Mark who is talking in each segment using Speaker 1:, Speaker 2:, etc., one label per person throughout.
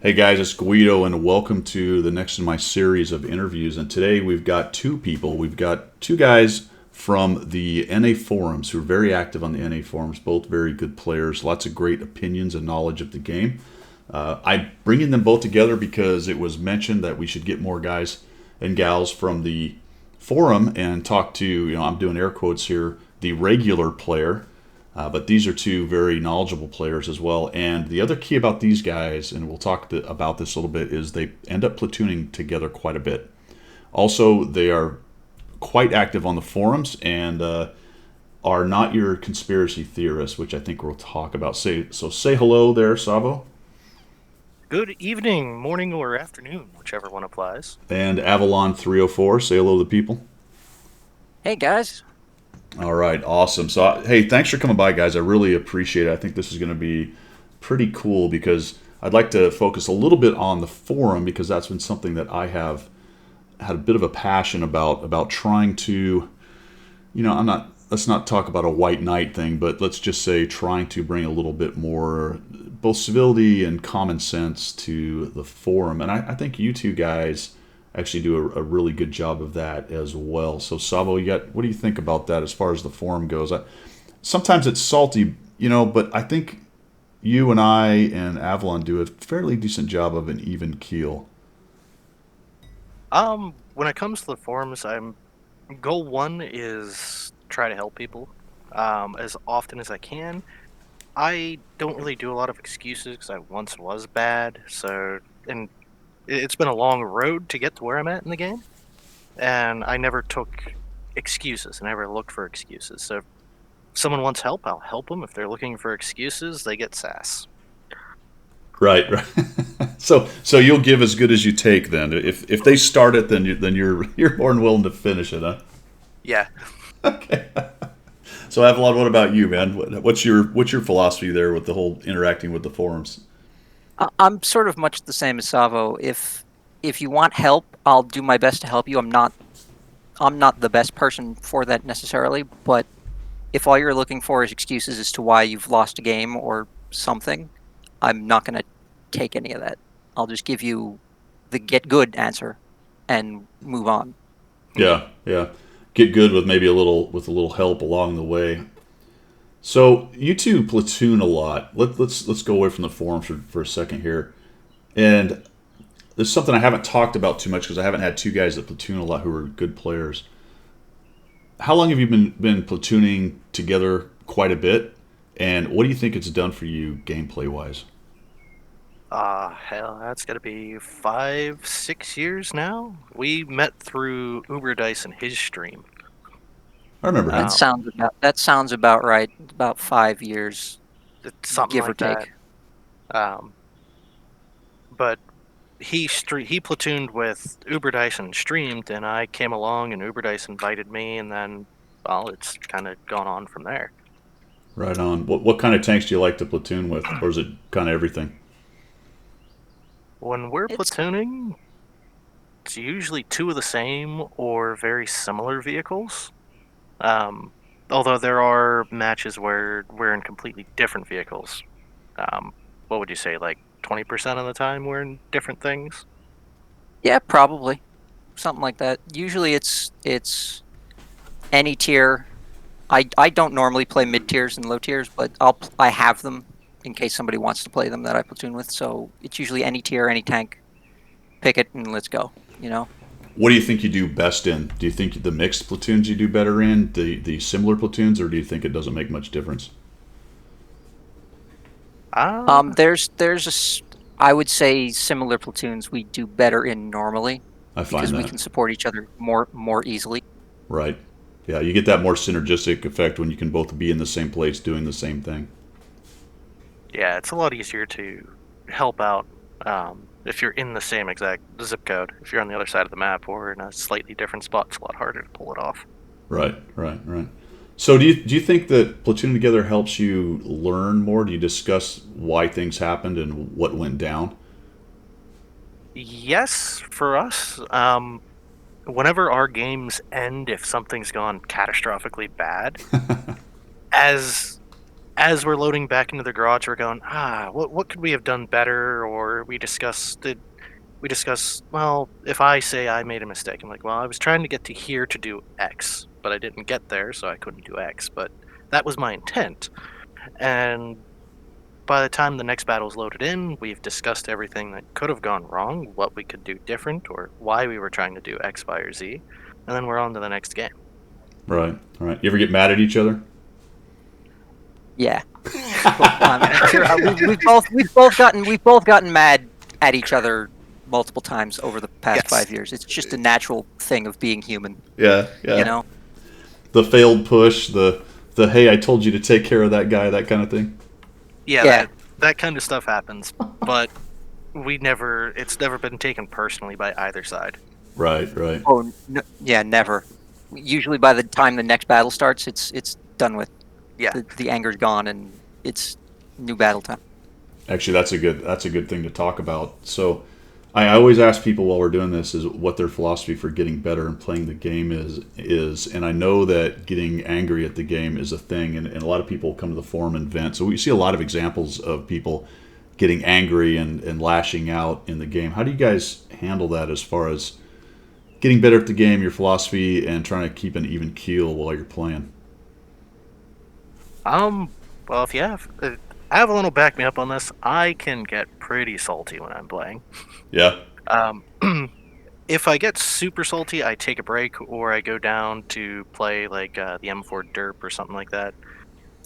Speaker 1: Hey guys, it's Guido, and welcome to the next in my series of interviews. And today we've got two people. We've got two guys from the NA forums who are very active on the NA forums, both very good players, lots of great opinions and knowledge of the game. I'm bringing them both together because it was mentioned that we should get more guys and gals from the forum and talk to, I'm doing air quotes here, the regular player. But these are two very knowledgeable players as well. And the other key about these guys, and we'll talk about this a little bit, is they end up platooning together quite a bit. Also, they are quite active on the forums and are not your conspiracy theorists, which I think we'll talk about. Say hello there, TSAVO.
Speaker 2: Good evening, morning, or afternoon, whichever one applies.
Speaker 1: And Avalon304, say hello to the people.
Speaker 3: Hey guys.
Speaker 1: All right, awesome. So, hey, thanks for coming by, guys. I really appreciate it. I think this is going to be pretty cool because I'd like to focus a little bit on the forum because that's been something that I have had a bit of a passion about trying to, let's not talk about a white knight thing, but let's just say trying to bring a little bit more both civility and common sense to the forum. And I think you two guys actually do a really good job of that as well. So Savo, what do you think about that as far as the forum goes? Sometimes it's salty, but I think you and I and Avalon do a fairly decent job of an even keel.
Speaker 2: When it comes to the forums, goal one is try to help people as often as I can. I don't really do a lot of excuses because I once was bad, and it's been a long road to get to where I'm at in the game, and I never took excuses. I never looked for excuses. So if someone wants help, I'll help them. If they're looking for excuses, they get sass.
Speaker 1: Right. So you'll give as good as you take then. If they start it, then you're more than willing to finish it, huh?
Speaker 2: Yeah.
Speaker 1: Okay. So Avalon, what about you, man? What's your philosophy there with the whole interacting with the forums?
Speaker 3: I'm sort of much the same as Savo. If you want help, I'll do my best to help you. I'm not the best person for that necessarily, but if all you're looking for is excuses as to why you've lost a game or something, I'm not going to take any of that. I'll just give you the get good answer and move on.
Speaker 1: Yeah. Get good with maybe a little help along the way. So you two platoon a lot. Let's go away from the forums for a second here. And there's something I haven't talked about too much because I haven't had two guys that platoon a lot who are good players. How long have you been platooning together? Quite a bit. And what do you think it's done for you gameplay wise?
Speaker 2: Hell, that's got to be 5-6 years now. We met through Uber Dice and his stream.
Speaker 1: I remember him.
Speaker 3: That sounds about right. About 5 years,
Speaker 2: Something
Speaker 3: give
Speaker 2: like
Speaker 3: or take.
Speaker 2: that. But he platooned with Uber Dice and streamed, and I came along, and Uber Dice invited me, and then, well, it's kind of gone on from there.
Speaker 1: Right on. What kind of tanks do you like to platoon with, or is it kind of everything?
Speaker 2: When we're platooning, it's usually two of the same or very similar vehicles. Although there are matches where we're in completely different vehicles. What would you say, like 20% of the time we're in different things?
Speaker 3: Yeah, probably something like that. Usually it's any tier. I don't normally play mid tiers and low tiers, but I have them in case somebody wants to play them that I platoon with. So it's usually any tier, any tank. Pick it and let's go.
Speaker 1: What do you think you do best in? Do you think the mixed platoons you do better in, the similar platoons, or do you think it doesn't make much difference?
Speaker 3: I would say similar platoons we do better in normally
Speaker 1: I find
Speaker 3: because we
Speaker 1: that.
Speaker 3: can support each other more easily.
Speaker 1: Right. Yeah, you get that more synergistic effect when you can both be in the same place doing the same thing.
Speaker 2: Yeah, it's a lot easier to help out if you're in the same exact zip code. If you're on the other side of the map or in a slightly different spot, it's a lot harder to pull it off.
Speaker 1: Right. So do you think that platooning together helps you learn more? Do you discuss why things happened and what went down?
Speaker 2: Yes, for us. Whenever our games end, if something's gone catastrophically bad, as as we're loading back into the garage, we're going, what could we have done better? Or we discuss, well, if I say I made a mistake, I'm like, well, I was trying to get to here to do X, but I didn't get there, so I couldn't do X. But that was my intent. And by the time the next battle's loaded in, we've discussed everything that could have gone wrong, what we could do different, or why we were trying to do X, Y, or Z, and then we're on to the next game.
Speaker 1: Right. You ever get mad at each other?
Speaker 3: Yeah. we've both gotten mad at each other multiple times over the past 5 years. It's just a natural thing of being human.
Speaker 1: Yeah.
Speaker 3: You know?
Speaker 1: The failed push, the hey, I told you to take care of that guy, that kind of thing.
Speaker 2: Yeah. That kind of stuff happens, but it's never been taken personally by either side.
Speaker 1: Right.
Speaker 3: Oh, no, yeah, never. Usually by the time the next battle starts, it's done with.
Speaker 2: Yeah.
Speaker 3: The anger's gone and it's new battle time.
Speaker 1: Actually, that's a good thing to talk about. So I always ask people while we're doing this is what their philosophy for getting better and playing the game is. And I know that getting angry at the game is a thing, and a lot of people come to the forum and vent. So we see a lot of examples of people getting angry and lashing out in the game. How do you guys handle that as far as getting better at the game, your philosophy, and trying to keep an even keel while you're playing?
Speaker 2: Well, if Avalon will back me up on this, I can get pretty salty when I'm playing.
Speaker 1: Yeah.
Speaker 2: If I get super salty, I take a break, or I go down to play like the M4 Derp or something like that,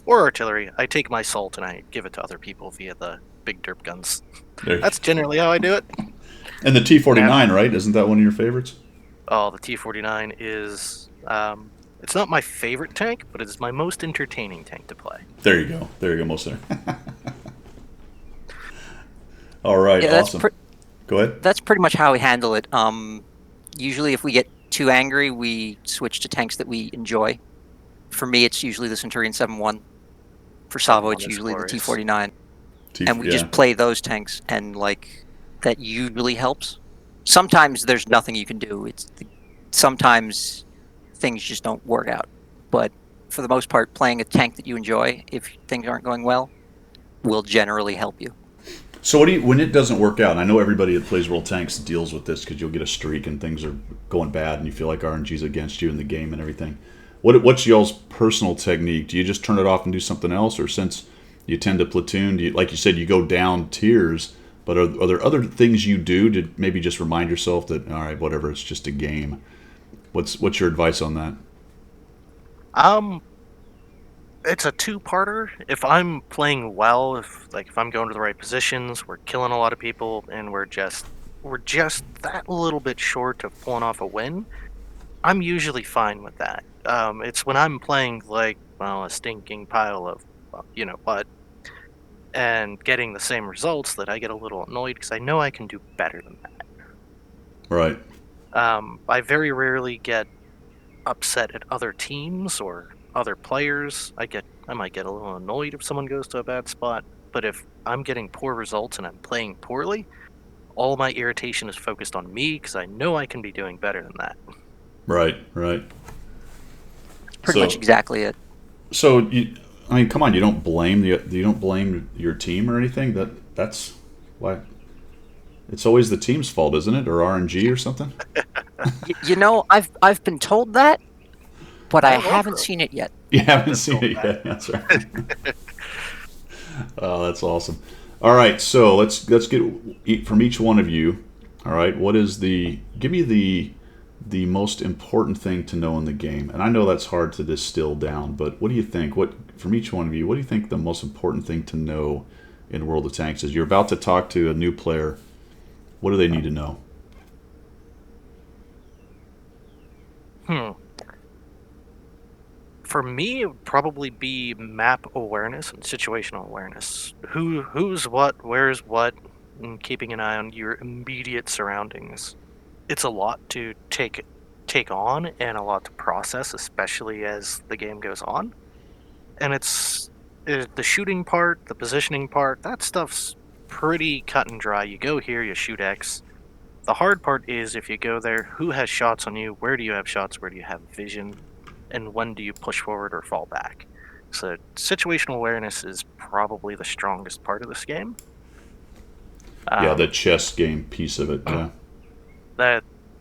Speaker 2: or artillery. I take my salt and I give it to other people via the big derp guns. That's generally how I do it.
Speaker 1: And the T49, right? Isn't that one of your favorites?
Speaker 2: Oh, the T49 is... it's not my favorite tank, but it's my most entertaining tank to play.
Speaker 1: There you go, most there. All right,
Speaker 3: yeah,
Speaker 1: awesome. Go ahead.
Speaker 3: That's pretty much how we handle it. Usually if we get too angry, we switch to tanks that we enjoy. For me, it's usually the Centurion 7-1. For TSAVO, it's usually the T49. And we just play those tanks, and like that usually helps. Sometimes there's nothing you can do. Sometimes things just don't work out. But for the most part, playing a tank that you enjoy, if things aren't going well, will generally help you.
Speaker 1: So when it doesn't work out, and I know everybody that plays World Tanks deals with this because you'll get a streak and things are going bad and you feel like RNG's against you in the game and everything. What's y'all's personal technique? Do you just turn it off and do something else? Or since you tend to platoon, like you said, you go down tiers, but are there other things you do to maybe just remind yourself that, all right, whatever, it's just a game? What's your advice on that?
Speaker 2: It's a two-parter. If I'm playing well, if I'm going to the right positions, we're killing a lot of people, and we're just that little bit short of pulling off a win, I'm usually fine with that. It's when I'm playing like, well, a stinking pile of, you know what, and getting the same results that I get a little annoyed because I know I can do better than that.
Speaker 1: Right.
Speaker 2: I very rarely get upset at other teams or other players. I might get a little annoyed if someone goes to a bad spot, but if I'm getting poor results and I'm playing poorly, all my irritation is focused on me because I know I can be doing better than that.
Speaker 1: Right.
Speaker 3: Pretty much exactly it.
Speaker 1: So come on, you don't blame your team or anything. That's why. It's always the team's fault, isn't it? Or RNG or something?
Speaker 3: You know, I've been told that, but I haven't seen it yet.
Speaker 1: You haven't seen it yet. That's right. Oh, that's awesome. All right, so let's get from each one of you. All right, give me the most important thing to know in the game? And I know that's hard to distill down, but what do you think? From each one of you, what do you think the most important thing to know in World of Tanks is? You're about to talk to a new player. What do they need to know?
Speaker 2: For me, it would probably be map awareness and situational awareness. Who's what, where's what, and keeping an eye on your immediate surroundings. It's a lot to take on and a lot to process, especially as the game goes on. And it's the shooting part, the positioning part, that stuff's pretty cut and dry. You go here, you shoot X. The hard part is if you go there, who has shots on you, where do you have shots, where do you have vision, and when do you push forward or fall back? So situational awareness is probably the strongest part of this game.
Speaker 1: Yeah, the chess game piece of it. Yeah.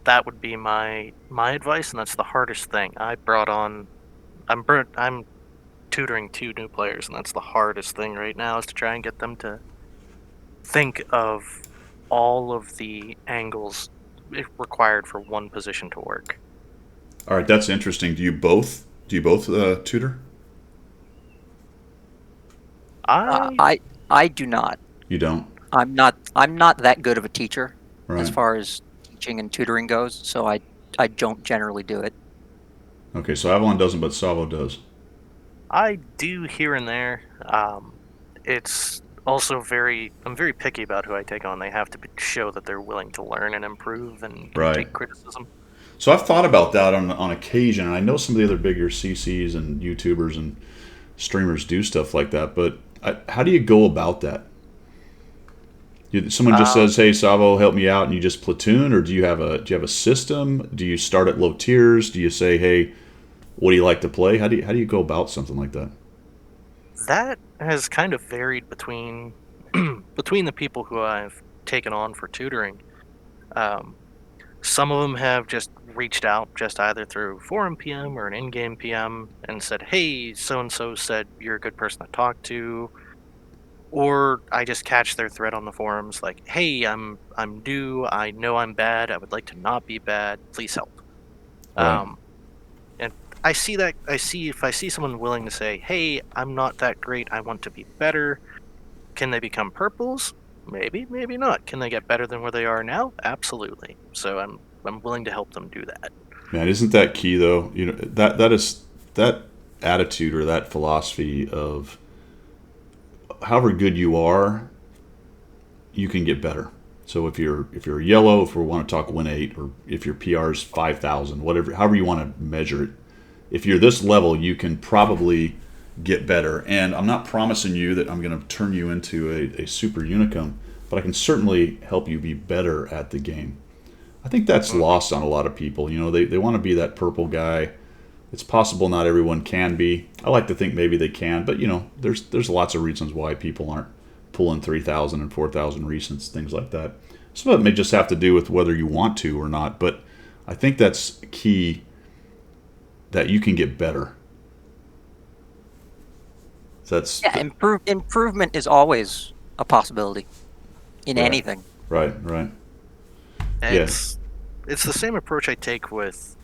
Speaker 2: That would be my advice, and that's the hardest thing. I'm tutoring 2 new players, and that's the hardest thing right now, is to try and get them to think of all of the angles required for one position to work.
Speaker 1: All right, that's interesting. Do you both tutor?
Speaker 3: I do not.
Speaker 1: You don't.
Speaker 3: I'm not that good of a teacher
Speaker 1: Right.
Speaker 3: as far as teaching and tutoring goes, so I don't generally do it.
Speaker 1: Okay, so Avalon doesn't, but TSAVO does.
Speaker 2: I do here and there. It's also I'm very picky about who I take on. They have to show that they're willing to learn and improve and
Speaker 1: Right.
Speaker 2: take criticism.
Speaker 1: So I've thought about that on occasion, and I know some of the other bigger CCs and YouTubers and streamers do stuff like that. But how do you go about that? Someone just says, "Hey, TSAVO, help me out," and you just platoon, or do you have a system? Do you start at low tiers? Do you say, "Hey, what do you like to play?" How do you go about something like that?
Speaker 2: That has kind of varied between between the people who I've taken on for tutoring. Some of them have just reached out just either through forum PM or an in-game PM and said, "Hey, so-and-so said you're a good person to talk to." Or I just catch their thread on the forums like, "Hey, I'm new. I know I'm bad. I would like to not be bad. Please help."
Speaker 1: Right.
Speaker 2: And I see if I see someone willing to say, "Hey, I'm not that great. I want to be better." Can they become purples? Maybe, maybe not. Can they get better than where they are now? Absolutely. So I'm willing to help them do that.
Speaker 1: Man, isn't that key though? You know, that attitude or that philosophy of however good you are, you can get better. So if you're yellow, if we want to talk win 8, or if your PR is 5,000, whatever, however you want to measure it, if you're this level, you can probably get better. And I'm not promising you that I'm going to turn you into a super unicum, but I can certainly help you be better at the game. I think that's lost on a lot of people. You know, they want to be that purple guy. It's possible not everyone can be. I like to think maybe they can, but you know, there's lots of reasons why people aren't pulling 3,000 and 4,000 recents, things like that. Some of it may just have to do with whether you want to or not, but I think that's key, that you can get better.
Speaker 3: Improvement is always a possibility in
Speaker 1: Right.
Speaker 3: anything.
Speaker 1: Right.
Speaker 2: It's the same approach I take with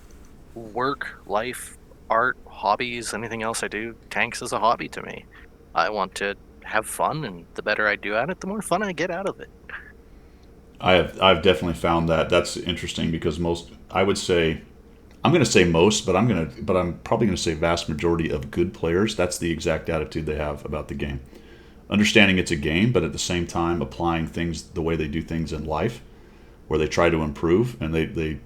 Speaker 2: work, life, art, hobbies, anything else I do. Tanks is a hobby to me. I want to have fun, and the better I do at it, the more fun I get out of it.
Speaker 1: I've definitely found that. That's interesting because I would say, I'm going to say most, but I'm probably going to say vast majority of good players, that's the exact attitude they have about the game. Understanding it's a game, but at the same time applying things the way they do things in life, where they try to improve and they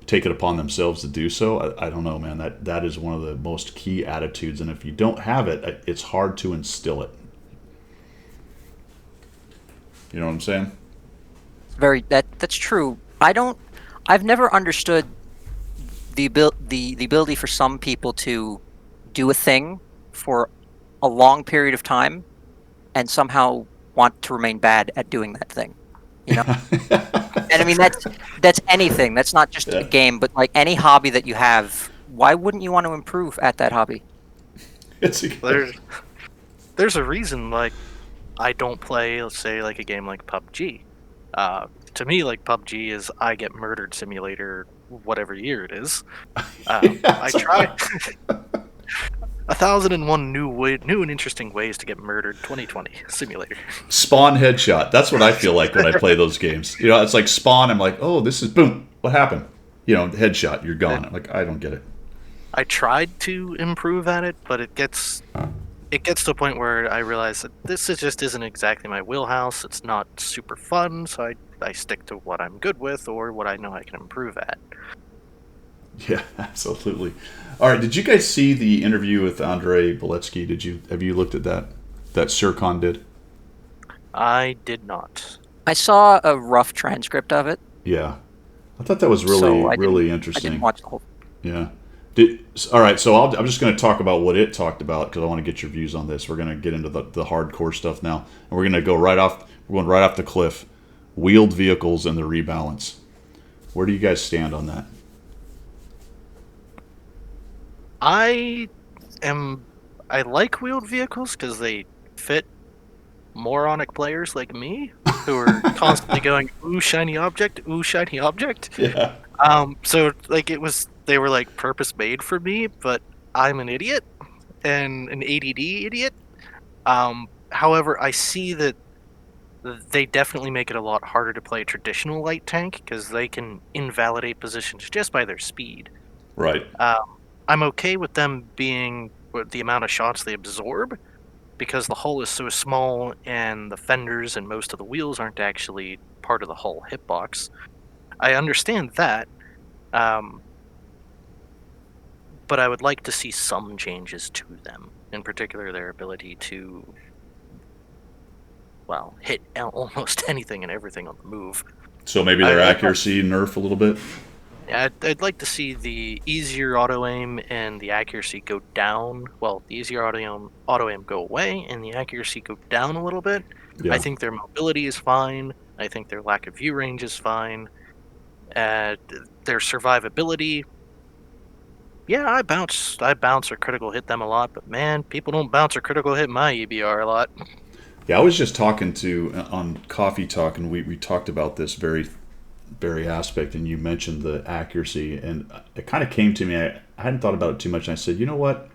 Speaker 1: take it upon themselves to do so. I don't know, man. That is one of the most key attitudes, and if you don't have it, it's hard to instill it. You know what I'm saying?
Speaker 3: That's true. I've never understood the ability for some people to do a thing for a long period of time and somehow want to remain bad at doing that thing. You know? And I mean that's anything. That's not just a game, but like any hobby that you have. Why wouldn't you want to improve at that hobby?
Speaker 2: There's a reason. Like, I don't play, let's say, like a game like PUBG. To me, like, PUBG is I get murdered simulator, whatever year it is. I try 1,001 new and interesting ways to get murdered. 2020 simulator.
Speaker 1: Spawn headshot. That's what I feel like when I play those games. You know, it's like Spawn. I'm like, oh, this is boom. What happened? You know, headshot. You're gone. I'm like, I don't get it.
Speaker 2: I tried to improve at it, but it gets to a point where I realize that just isn't exactly my wheelhouse. It's not super fun, so I stick to what I'm good with or what I know I can improve at.
Speaker 1: Yeah, absolutely. All right, did you guys see the interview with Andrei Beletsky? Have you looked at that Sircon did?
Speaker 2: I did not.
Speaker 3: I saw a rough transcript of it.
Speaker 1: Yeah, I thought that was really interesting.
Speaker 3: I didn't watch the whole.
Speaker 1: Yeah, All right, so I'm just going to talk about what it talked about because I want to get your views on this. We're going to get into the hardcore stuff now, and we're going to go right off. We're going right off the cliff. Wheeled vehicles and the rebalance. Where do you guys stand on that?
Speaker 2: I like wheeled vehicles because they fit moronic players like me who are constantly going, ooh, shiny object, ooh, shiny object.
Speaker 1: Yeah.
Speaker 2: So like they were like purpose made for me, but I'm an idiot and an ADD idiot. However, I see that they definitely make it a lot harder to play traditional light tank because they can invalidate positions just by their speed.
Speaker 1: Right.
Speaker 2: I'm okay with them being the amount of shots they absorb because the hull is so small and the fenders and most of the wheels aren't actually part of the hull hitbox. I understand that, but I would like to see some changes to them, in particular their ability to, well, hit almost anything and everything on the move.
Speaker 1: So maybe their accuracy nerf a little bit?
Speaker 2: I'd like to see the easier auto aim and the accuracy go down. Well, the easier auto aim go away and the accuracy go down a little bit.
Speaker 1: Yeah.
Speaker 2: I think their mobility is fine. I think their lack of view range is fine. Their survivability. Yeah, I bounce or critical hit them a lot, but man, people don't bounce or critical hit my EBR a lot.
Speaker 1: Yeah, I was just talking on Coffee Talk, and we talked about this very aspect, and you mentioned the accuracy, and it kind of came to me. I hadn't thought about it too much, and I said, you know what?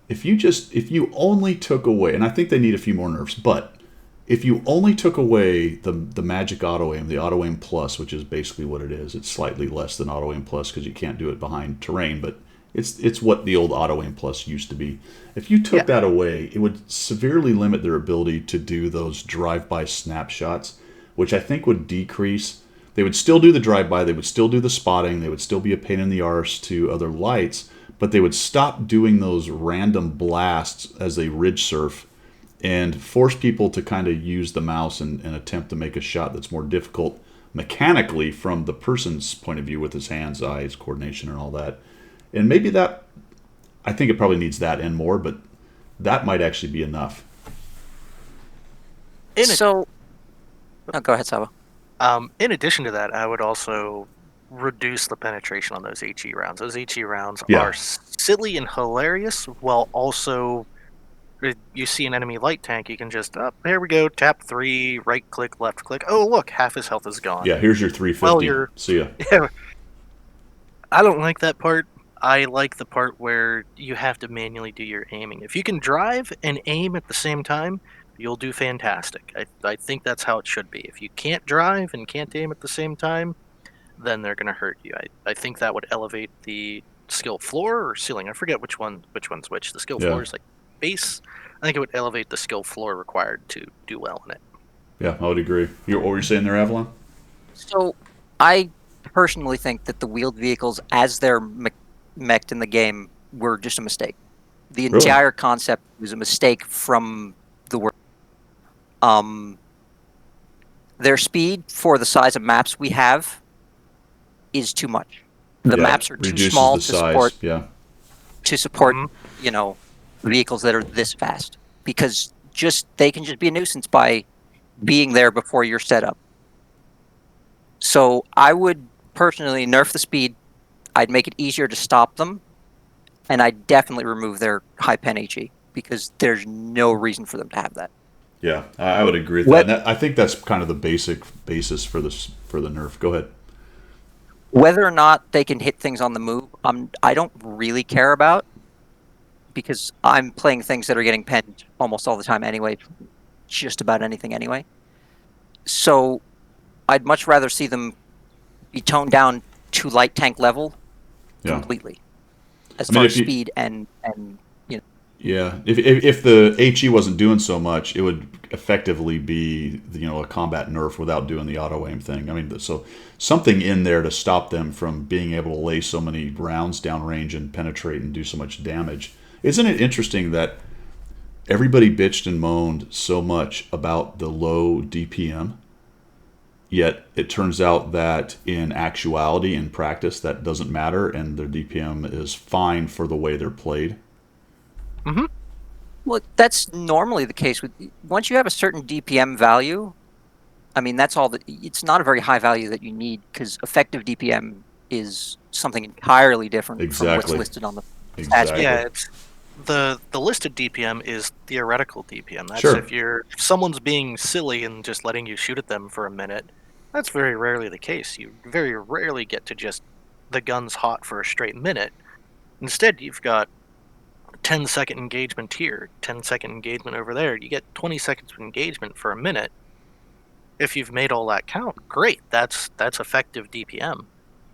Speaker 1: If you only took away, and I think they need a few more nerfs, but if you only took away the magic auto aim, the auto aim plus, which is basically what it is, it's slightly less than auto aim plus because you can't do it behind terrain, but it's what the old auto aim plus used to be. If you took that away, it would severely limit their ability to do those drive-by snapshots, which I think would decrease. They would still do the drive-by, they would still do the spotting, they would still be a pain in the arse to other lights, but they would stop doing those random blasts as they ridge surf and force people to kind of use the mouse and attempt to make a shot that's more difficult mechanically from the person's point of view with his hands, eyes, coordination, and all that. And maybe that, I think it probably needs that and more, but that might actually be enough.
Speaker 3: Go ahead, Sabo.
Speaker 2: In addition to that, I would also reduce the penetration on those HE rounds. Those HE rounds are silly and hilarious, while also, you see an enemy light tank, you can just, here we go, tap 3, right click, left click. Oh, look, half his health is gone.
Speaker 1: Yeah, here's your 350. See ya.
Speaker 2: Yeah, I don't like that part. I like the part where you have to manually do your aiming. If you can drive and aim at the same time, you'll do fantastic. I think that's how it should be. If you can't drive and can't aim at the same time, then they're going to hurt you. I think that would elevate the skill floor or ceiling. I forget which one's which. The skill floor is like base. I think it would elevate the skill floor required to do well in it.
Speaker 1: Yeah, I would agree. What were you saying there, Avalon?
Speaker 3: So, I personally think that the wheeled vehicles, as they're mech'd in the game, were just a mistake. The entire concept was a mistake from the word. Their speed for the size of maps we have is too much. The maps are too small to support. To support, vehicles that are this fast, because they can just be a nuisance by being there before you're set up. So I would personally nerf the speed. I'd make it easier to stop them, and I'd definitely remove their high pen HE because there's no reason for them to have that.
Speaker 1: Yeah, I would agree with that. And I think that's kind of the basis for the nerf. Go ahead.
Speaker 3: Whether or not they can hit things on the move, I don't really care about, because I'm playing things that are getting penned almost all the time anyway, just about anything anyway. So I'd much rather see them be toned down to light tank level completely, as far as speed and
Speaker 1: Yeah, if the HE wasn't doing so much, it would effectively be a combat nerf without doing the auto aim thing. I mean, so something in there to stop them from being able to lay so many rounds downrange and penetrate and do so much damage. Isn't it interesting that everybody bitched and moaned so much about the low DPM, Yet it turns out that in actuality, in practice, that doesn't matter, and their DPM is fine for the way they're played.
Speaker 2: Mm-hmm.
Speaker 3: Well, that's normally the case. Once you have a certain DPM value, I mean, that's all that. It's not a very high value that you need, because effective DPM is something entirely different from what's
Speaker 1: Exactly.
Speaker 3: listed on the stats
Speaker 1: Exactly.
Speaker 3: page.
Speaker 2: Yeah, it's the listed DPM is theoretical DPM. That's
Speaker 1: Sure.
Speaker 2: if someone's being silly and just letting you shoot at them for a minute. That's very rarely the case. You very rarely get to just the gun's hot for a straight minute. Instead, you've got 10-second engagement here, 10-second engagement over there. You get 20 seconds of engagement for a minute. If you've made all that count, great. That's effective DPM,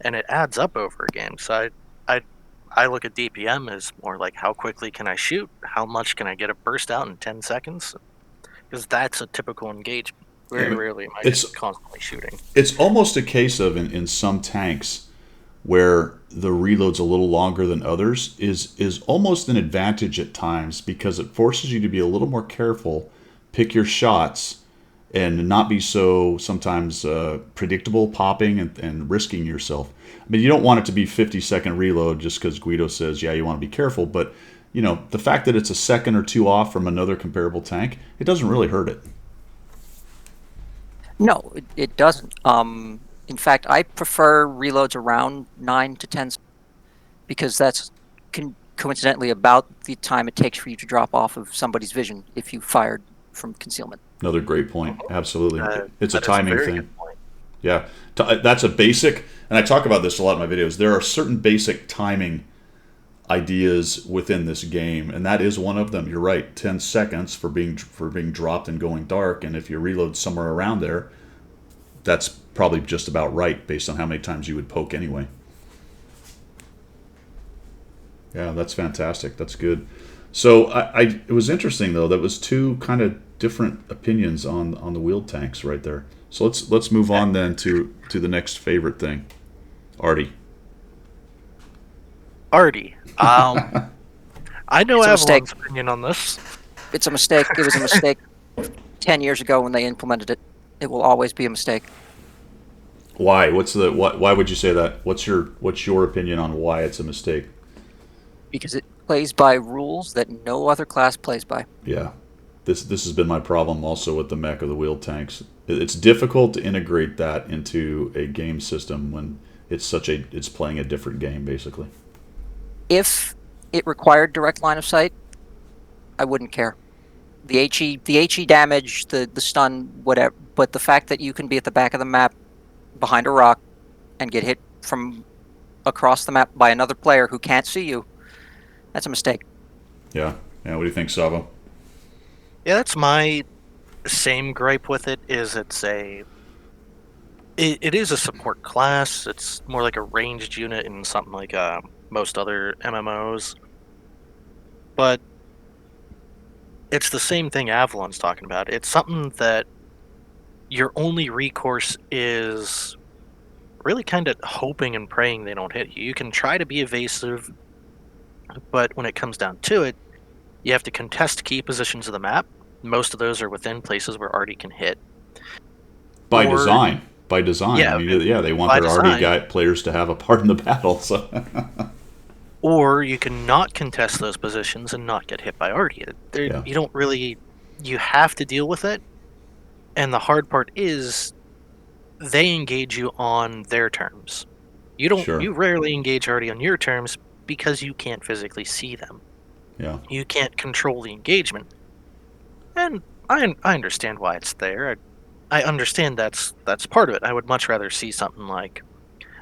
Speaker 2: and it adds up over a game. So I look at DPM as more like how quickly can I shoot, how much can I get a burst out in 10 seconds, because that's a typical engagement. Very rarely am I just constantly shooting.
Speaker 1: It's almost a case of in some tanks where the reload's a little longer than others is almost an advantage at times, because it forces you to be a little more careful, pick your shots, and not be so sometimes predictable, popping and risking yourself. I mean, you don't want it to be 50-second reload just because Guido says, yeah, you want to be careful. But, you know, the fact that it's a second or two off from another comparable tank, it doesn't really hurt it.
Speaker 3: No, it doesn't. In fact, I prefer reloads around 9 to 10, because that's coincidentally about the time it takes for you to drop off of somebody's vision if you fired from concealment.
Speaker 1: Another great point. Absolutely. It's a
Speaker 2: That is
Speaker 1: timing
Speaker 2: very
Speaker 1: thing.
Speaker 2: good point.
Speaker 1: Yeah. That's a basic, and I talk about this a lot in my videos. There are certain basic timing ideas within this game, and that is one of them. You're right. 10 seconds for being dropped and going dark, and if you reload somewhere around there, that's probably just about right based on how many times you would poke anyway. Yeah, that's fantastic. That's good. So it was interesting though. That was two kind of different opinions on the wheeled tanks right there. So let's move on then to the next favorite thing, Artie.
Speaker 2: Artie, I know
Speaker 3: It's a mistake.
Speaker 2: Avalon's opinion on this.
Speaker 3: It's a mistake. It was a mistake 10 years ago when they implemented it. It will always be a mistake.
Speaker 1: Why? Why would you say that? What's your opinion on why it's a mistake?
Speaker 3: Because it plays by rules that no other class plays by.
Speaker 1: Yeah. This has been my problem also with the mech of the wheeled tanks. It's difficult to integrate that into a game system when it's playing a different game basically.
Speaker 3: If it required direct line of sight, I wouldn't care. The HE damage, the stun, whatever. But the fact that you can be at the back of the map behind a rock and get hit from across the map by another player who can't see you, that's a mistake.
Speaker 1: Yeah. What do you think, Savo?
Speaker 2: Yeah, that's my same gripe with it. Is it is a support class. It's more like a ranged unit in something like most other MMOs. But it's the same thing Avalon's talking about. It's something that your only recourse is really kind of hoping and praying they don't hit you. You can try to be evasive, but when it comes down to it, you have to contest key positions of the map. Most of those are within places where Artie can hit.
Speaker 1: By design.
Speaker 2: Yeah,
Speaker 1: I mean, they want their Artie players to have a part in the battle. So.
Speaker 2: Or you can not contest those positions and not get hit by Artie. You don't really... You have to deal with it. And the hard part is they engage you on their terms. You rarely engage Artie on your terms because you can't physically see them.
Speaker 1: Yeah.
Speaker 2: You can't control the engagement. And I understand why it's there. I understand that's part of it. I would much rather see something like,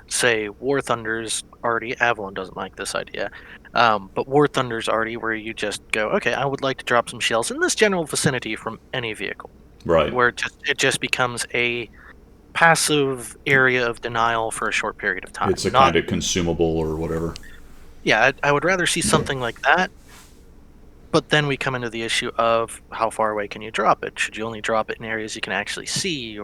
Speaker 2: say, War Thunder's Artie. Avalon doesn't like this idea. But War Thunder's Artie, where you just go, okay, I would like to drop some shells in this general vicinity from any vehicle.
Speaker 1: Right.
Speaker 2: Where it just becomes a passive area of denial for a short period of time.
Speaker 1: It's a kind of consumable or whatever.
Speaker 2: Yeah, I would rather see something like that. But then we come into the issue of how far away can you drop it? Should you only drop it in areas you can actually see?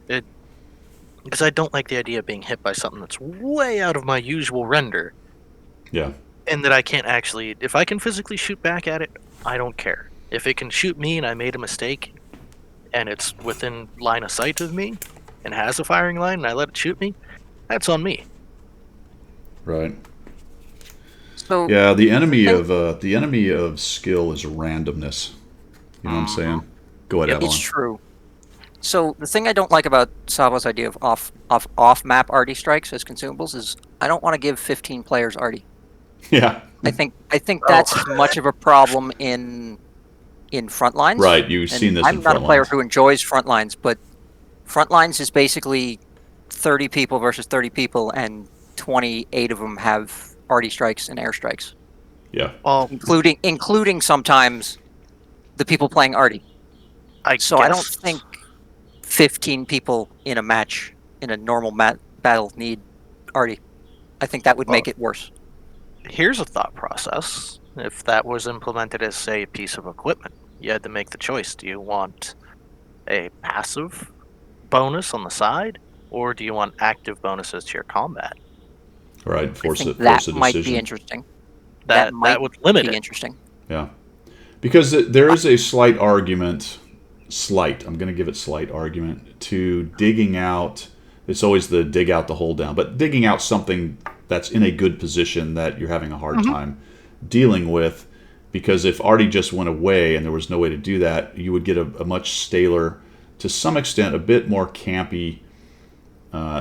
Speaker 2: Because I don't like the idea of being hit by something that's way out of my usual render.
Speaker 1: Yeah.
Speaker 2: And that I can't actually... If I can physically shoot back at it, I don't care. If it can shoot me and I made a mistake, and it's within line of sight of me, and has a firing line and I let it shoot me, that's on me.
Speaker 1: Right.
Speaker 3: So
Speaker 1: Yeah, the enemy of skill is randomness. You know what I'm saying? Go ahead,
Speaker 2: Yep.
Speaker 1: Avalon.
Speaker 3: it's true. So the thing I don't like about Savo's idea of off-map arty strikes as consumables is I don't want to give 15 players arty.
Speaker 1: Yeah.
Speaker 3: I think that's as much of a problem in front lines.
Speaker 1: Right, you've seen this in
Speaker 3: I'm not a
Speaker 1: front
Speaker 3: player
Speaker 1: lines.
Speaker 3: who enjoys front lines, but front lines is basically 30 people versus 30 people, and 28 of them have arty strikes and airstrikes,
Speaker 1: Yeah.
Speaker 2: Well,
Speaker 3: including sometimes the people playing arty.
Speaker 2: I
Speaker 3: don't think 15 people in a match in a normal battle need arty. I think that would make it worse.
Speaker 2: Here's a thought process. If that was implemented as, say, a piece of equipment, you had to make the choice. Do you want a passive bonus on the side, or do you want active bonuses to your combat?
Speaker 1: Right. Force
Speaker 3: I think
Speaker 1: a
Speaker 3: that
Speaker 1: decision.
Speaker 3: might be interesting.
Speaker 2: That would limit
Speaker 3: be
Speaker 2: it.
Speaker 3: interesting.
Speaker 1: Yeah. Because there is a slight argument, I'm going to give it slight argument, to digging out, it's always the dig out the hold down, but digging out something that's in a good position that you're having a hard time dealing with, because if Artie just went away and there was no way to do that, you would get a much staler, to some extent, a bit more campy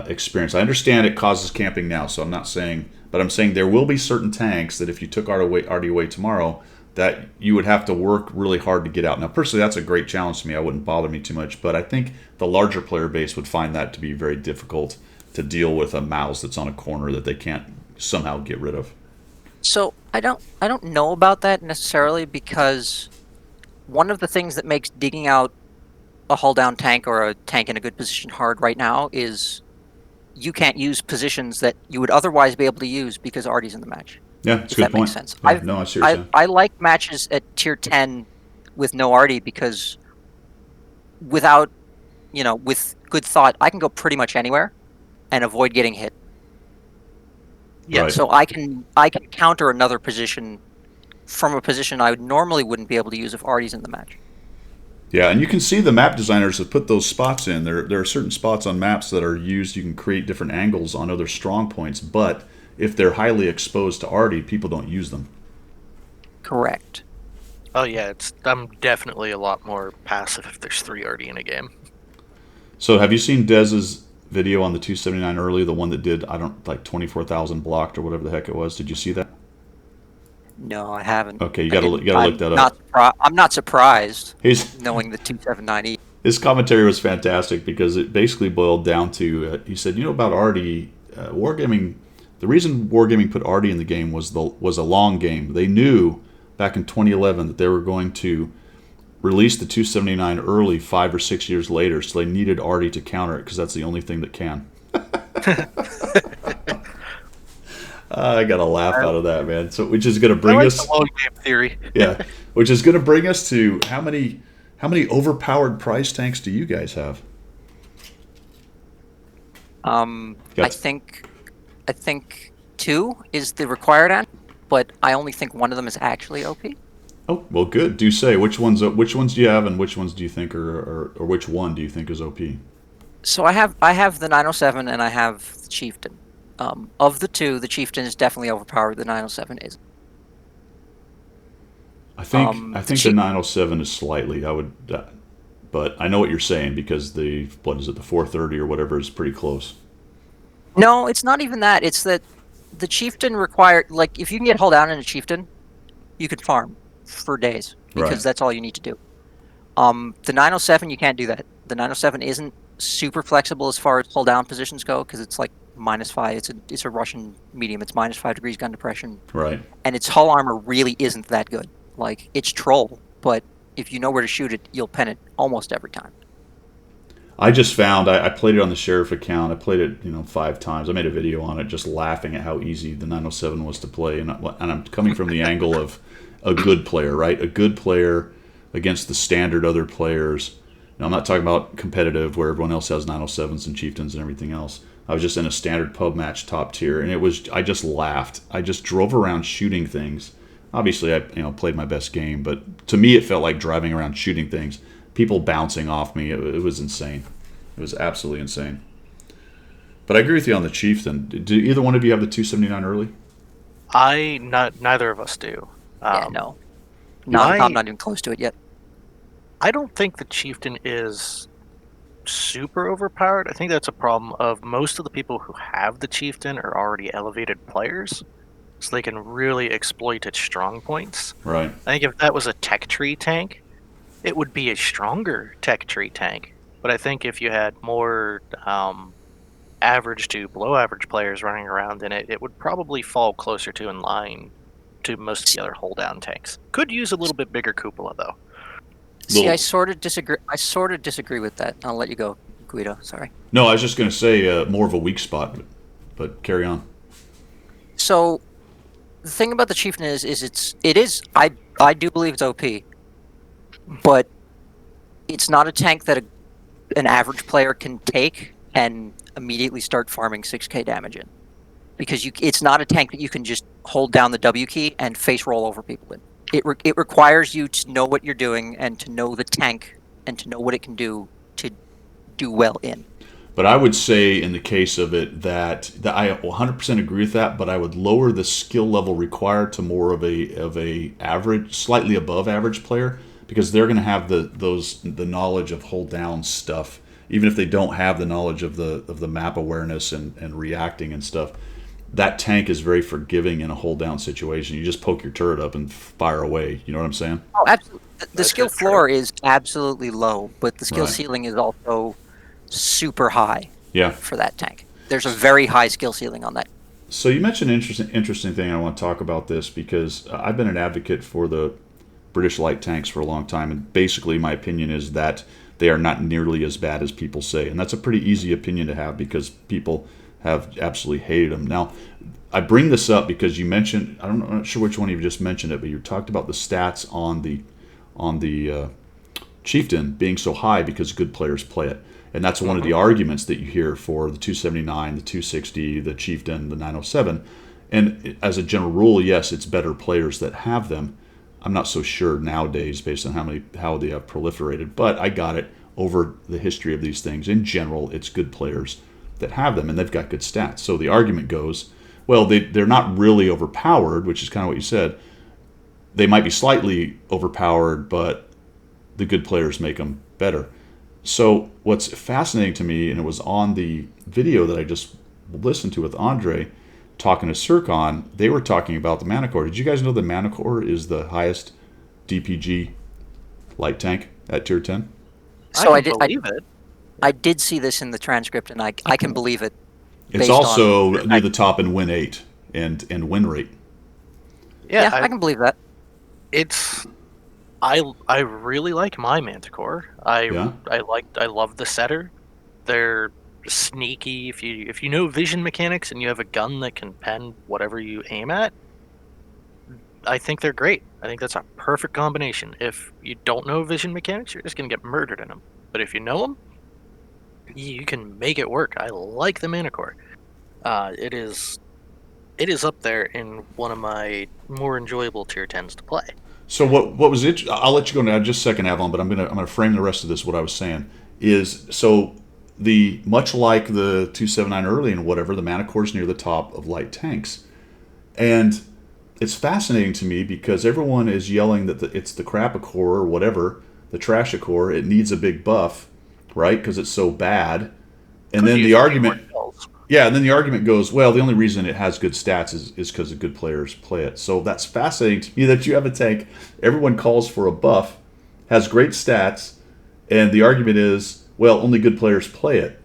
Speaker 1: experience. I understand it causes camping now, so I'm not saying, but I'm saying there will be certain tanks that if you took Artie away tomorrow, that you would have to work really hard to get out. Now, personally, that's a great challenge to me. I wouldn't bother me too much, but I think the larger player base would find that to be very difficult to deal with a mouse that's on a corner that they can't somehow get rid of.
Speaker 3: So I don't know about that necessarily, because one of the things that makes digging out a hull down tank or a tank in a good position hard right now is you can't use positions that you would otherwise be able to use because Artie's in the match.
Speaker 1: Yeah, it's a
Speaker 3: if
Speaker 1: good
Speaker 3: that
Speaker 1: point.
Speaker 3: makes sense.
Speaker 1: Yeah, no, I see what you're saying.
Speaker 3: I like matches at tier 10 with no Artie because without, with good thought, I can go pretty much anywhere and avoid getting hit.
Speaker 2: Yeah.
Speaker 1: Right.
Speaker 3: So I can counter another position from a position I normally wouldn't be able to use if Artie's in the match.
Speaker 1: Yeah, and you can see the map designers have put those spots in. There are certain spots on maps that are used. You can create different angles on other strong points, but if they're highly exposed to Artie, people don't use them.
Speaker 3: Correct.
Speaker 2: Oh yeah, I'm definitely a lot more passive if there's 3 Artie in a game.
Speaker 1: So have you seen Dez's video on the 279 early, the one that did, 24,000 blocked or whatever the heck it was? Did you see that?
Speaker 3: No, I haven't.
Speaker 1: Okay, you gotta look that up.
Speaker 3: I'm not surprised,
Speaker 1: He's
Speaker 3: knowing the 279E.
Speaker 1: His commentary was fantastic because it basically boiled down to, he said, about Artie, Wargaming, the reason Wargaming put Artie in the game was a long game. They knew back in 2011 that they were going to release the 279 early 5 or 6 years later, so they needed Artie to counter it because that's the only thing that can. I got a laugh out of that, man. So, which is going to bring us
Speaker 2: the long game theory.
Speaker 1: yeah, which is going to bring us to how many overpowered price tanks do you guys have?
Speaker 3: I think 2 is the required end, but I only think one of them is actually OP.
Speaker 1: Oh, well, good. Do say which ones do you have, and which ones do you think or which one do you think is OP?
Speaker 3: So I have the 907 and I have the Chieftain. Of the 2, the Chieftain is definitely overpowered. The 907 is.
Speaker 1: I think the 907 is slightly. But I know what you're saying because the 430 or whatever is pretty close.
Speaker 3: No, it's not even that. It's that the Chieftain required, if you can get hull down in a Chieftain, you could farm for days because that's all you need to do. The 907, you can't do that. The 907 isn't super flexible as far as hull down positions go because it's -5. It's a Russian medium. It's -5 degrees gun depression.
Speaker 1: Right.
Speaker 3: And its hull armor really isn't that good. It's troll, but if you know where to shoot it, you'll pen it almost every time.
Speaker 1: I just found I played it on the Sheriff account. I played it 5 times. I made a video on it, just laughing at how easy the 907 was to play. And I'm coming from the angle of a good player, right? A good player against the standard other players. Now, I'm not talking about competitive where everyone else has 907s and Chieftains and everything else. I was just in a standard pub match top tier, and I just laughed. I just drove around shooting things. Obviously, I played my best game, but to me, it felt like driving around shooting things. People bouncing off me. It was insane. It was absolutely insane. But I agree with you on the Chieftain. Do either one of you have the 279 early?
Speaker 2: Neither of us do.
Speaker 3: Yeah, no.
Speaker 2: I-
Speaker 3: I'm not even close to it yet.
Speaker 2: I don't think the Chieftain is super overpowered. I think that's a problem of most of the people who have the Chieftain are already elevated players, so they can really exploit its strong points.
Speaker 1: Right.
Speaker 2: I think if that was a tech tree tank, it would be a stronger tech tree tank. But I think if you had more average to below average players running around in it, it would probably fall closer to in line to most of the other hold down tanks. Could use a little bit bigger cupola though.
Speaker 3: See, I sort of disagree. I sort of disagree with that. I'll let you go, Guido. Sorry.
Speaker 1: No, I was just going to say more of a weak spot, but carry on.
Speaker 3: So, the thing about the Chieftain is I do believe it's OP, but it's not a tank that an average player can take and immediately start farming 6k damage in, because it's not a tank that you can just hold down the W key and face roll over people in. It requires you to know what you're doing and to know the tank and to know what it can do to do well in.
Speaker 1: But I would say in the case of it that I 100% agree with that, but I would lower the skill level required to more of a average, slightly above average player, because they're going to have the knowledge of hold down stuff, even if they don't have the knowledge of the map awareness and reacting and stuff. That tank is very forgiving in a hold down situation. You just poke your turret up and fire away. You know what I'm saying?
Speaker 3: Oh, absolutely. The skill floor is absolutely low, but the skill
Speaker 1: Right.
Speaker 3: ceiling is also super high.
Speaker 1: Yeah.
Speaker 3: For that tank, there's a very high skill ceiling on that.
Speaker 1: So you mentioned an interesting thing. I want to talk about this because I've been an advocate for the British light tanks for a long time, and basically my opinion is that they are not nearly as bad as people say, and that's a pretty easy opinion to have because people have absolutely hated them. Now, I bring this up because you mentioned, I'm not sure which one of you just mentioned it, but you talked about the stats on the Chieftain being so high because good players play it. And that's one of the arguments that you hear for the 279, the 260, the Chieftain, the 907. And as a general rule, yes, it's better players that have them. I'm not so sure nowadays based on how they have proliferated, but I got it over the history of these things. In general, it's good players that have them, and they've got good stats. So the argument goes, well, they're not really overpowered, which is kind of what you said. They might be slightly overpowered, but the good players make them better. So what's fascinating to me, and it was on the video that I just listened to with Andre talking to Circon, they were talking about the Manicore. Did you guys know the Manicore is the highest DPG light tank at tier 10?
Speaker 3: So I
Speaker 2: believe it.
Speaker 3: I did see this in the transcript, and I can believe it.
Speaker 1: It's also near the top in win 8 and win rate.
Speaker 3: Yeah, I can believe that.
Speaker 2: I really like my Manticore. I love the setter. They're sneaky. If you know vision mechanics and you have a gun that can pen whatever you aim at, I think they're great. I think that's a perfect combination. If you don't know vision mechanics, you're just gonna get murdered in them. But if you know them, you can make it work. I like the Manicore. It is up there in one of my more enjoyable tier 10s to play.
Speaker 1: So what was it? I'll let you go now just a second, Avalon, but I'm gonna frame the rest of this. What I was saying is, so much like the 279 early and whatever, the Manicore is near the top of light tanks, and it's fascinating to me because everyone is yelling that it's the Crapacore or whatever, the Trashacore. It needs a big buff, right? Because it's so bad. And then the argument, and then the argument goes, well, the only reason it has good stats is because the good players play it. So that's fascinating to me that you have a tank everyone calls for a buff, has great stats, and the argument is, well, only good players play it.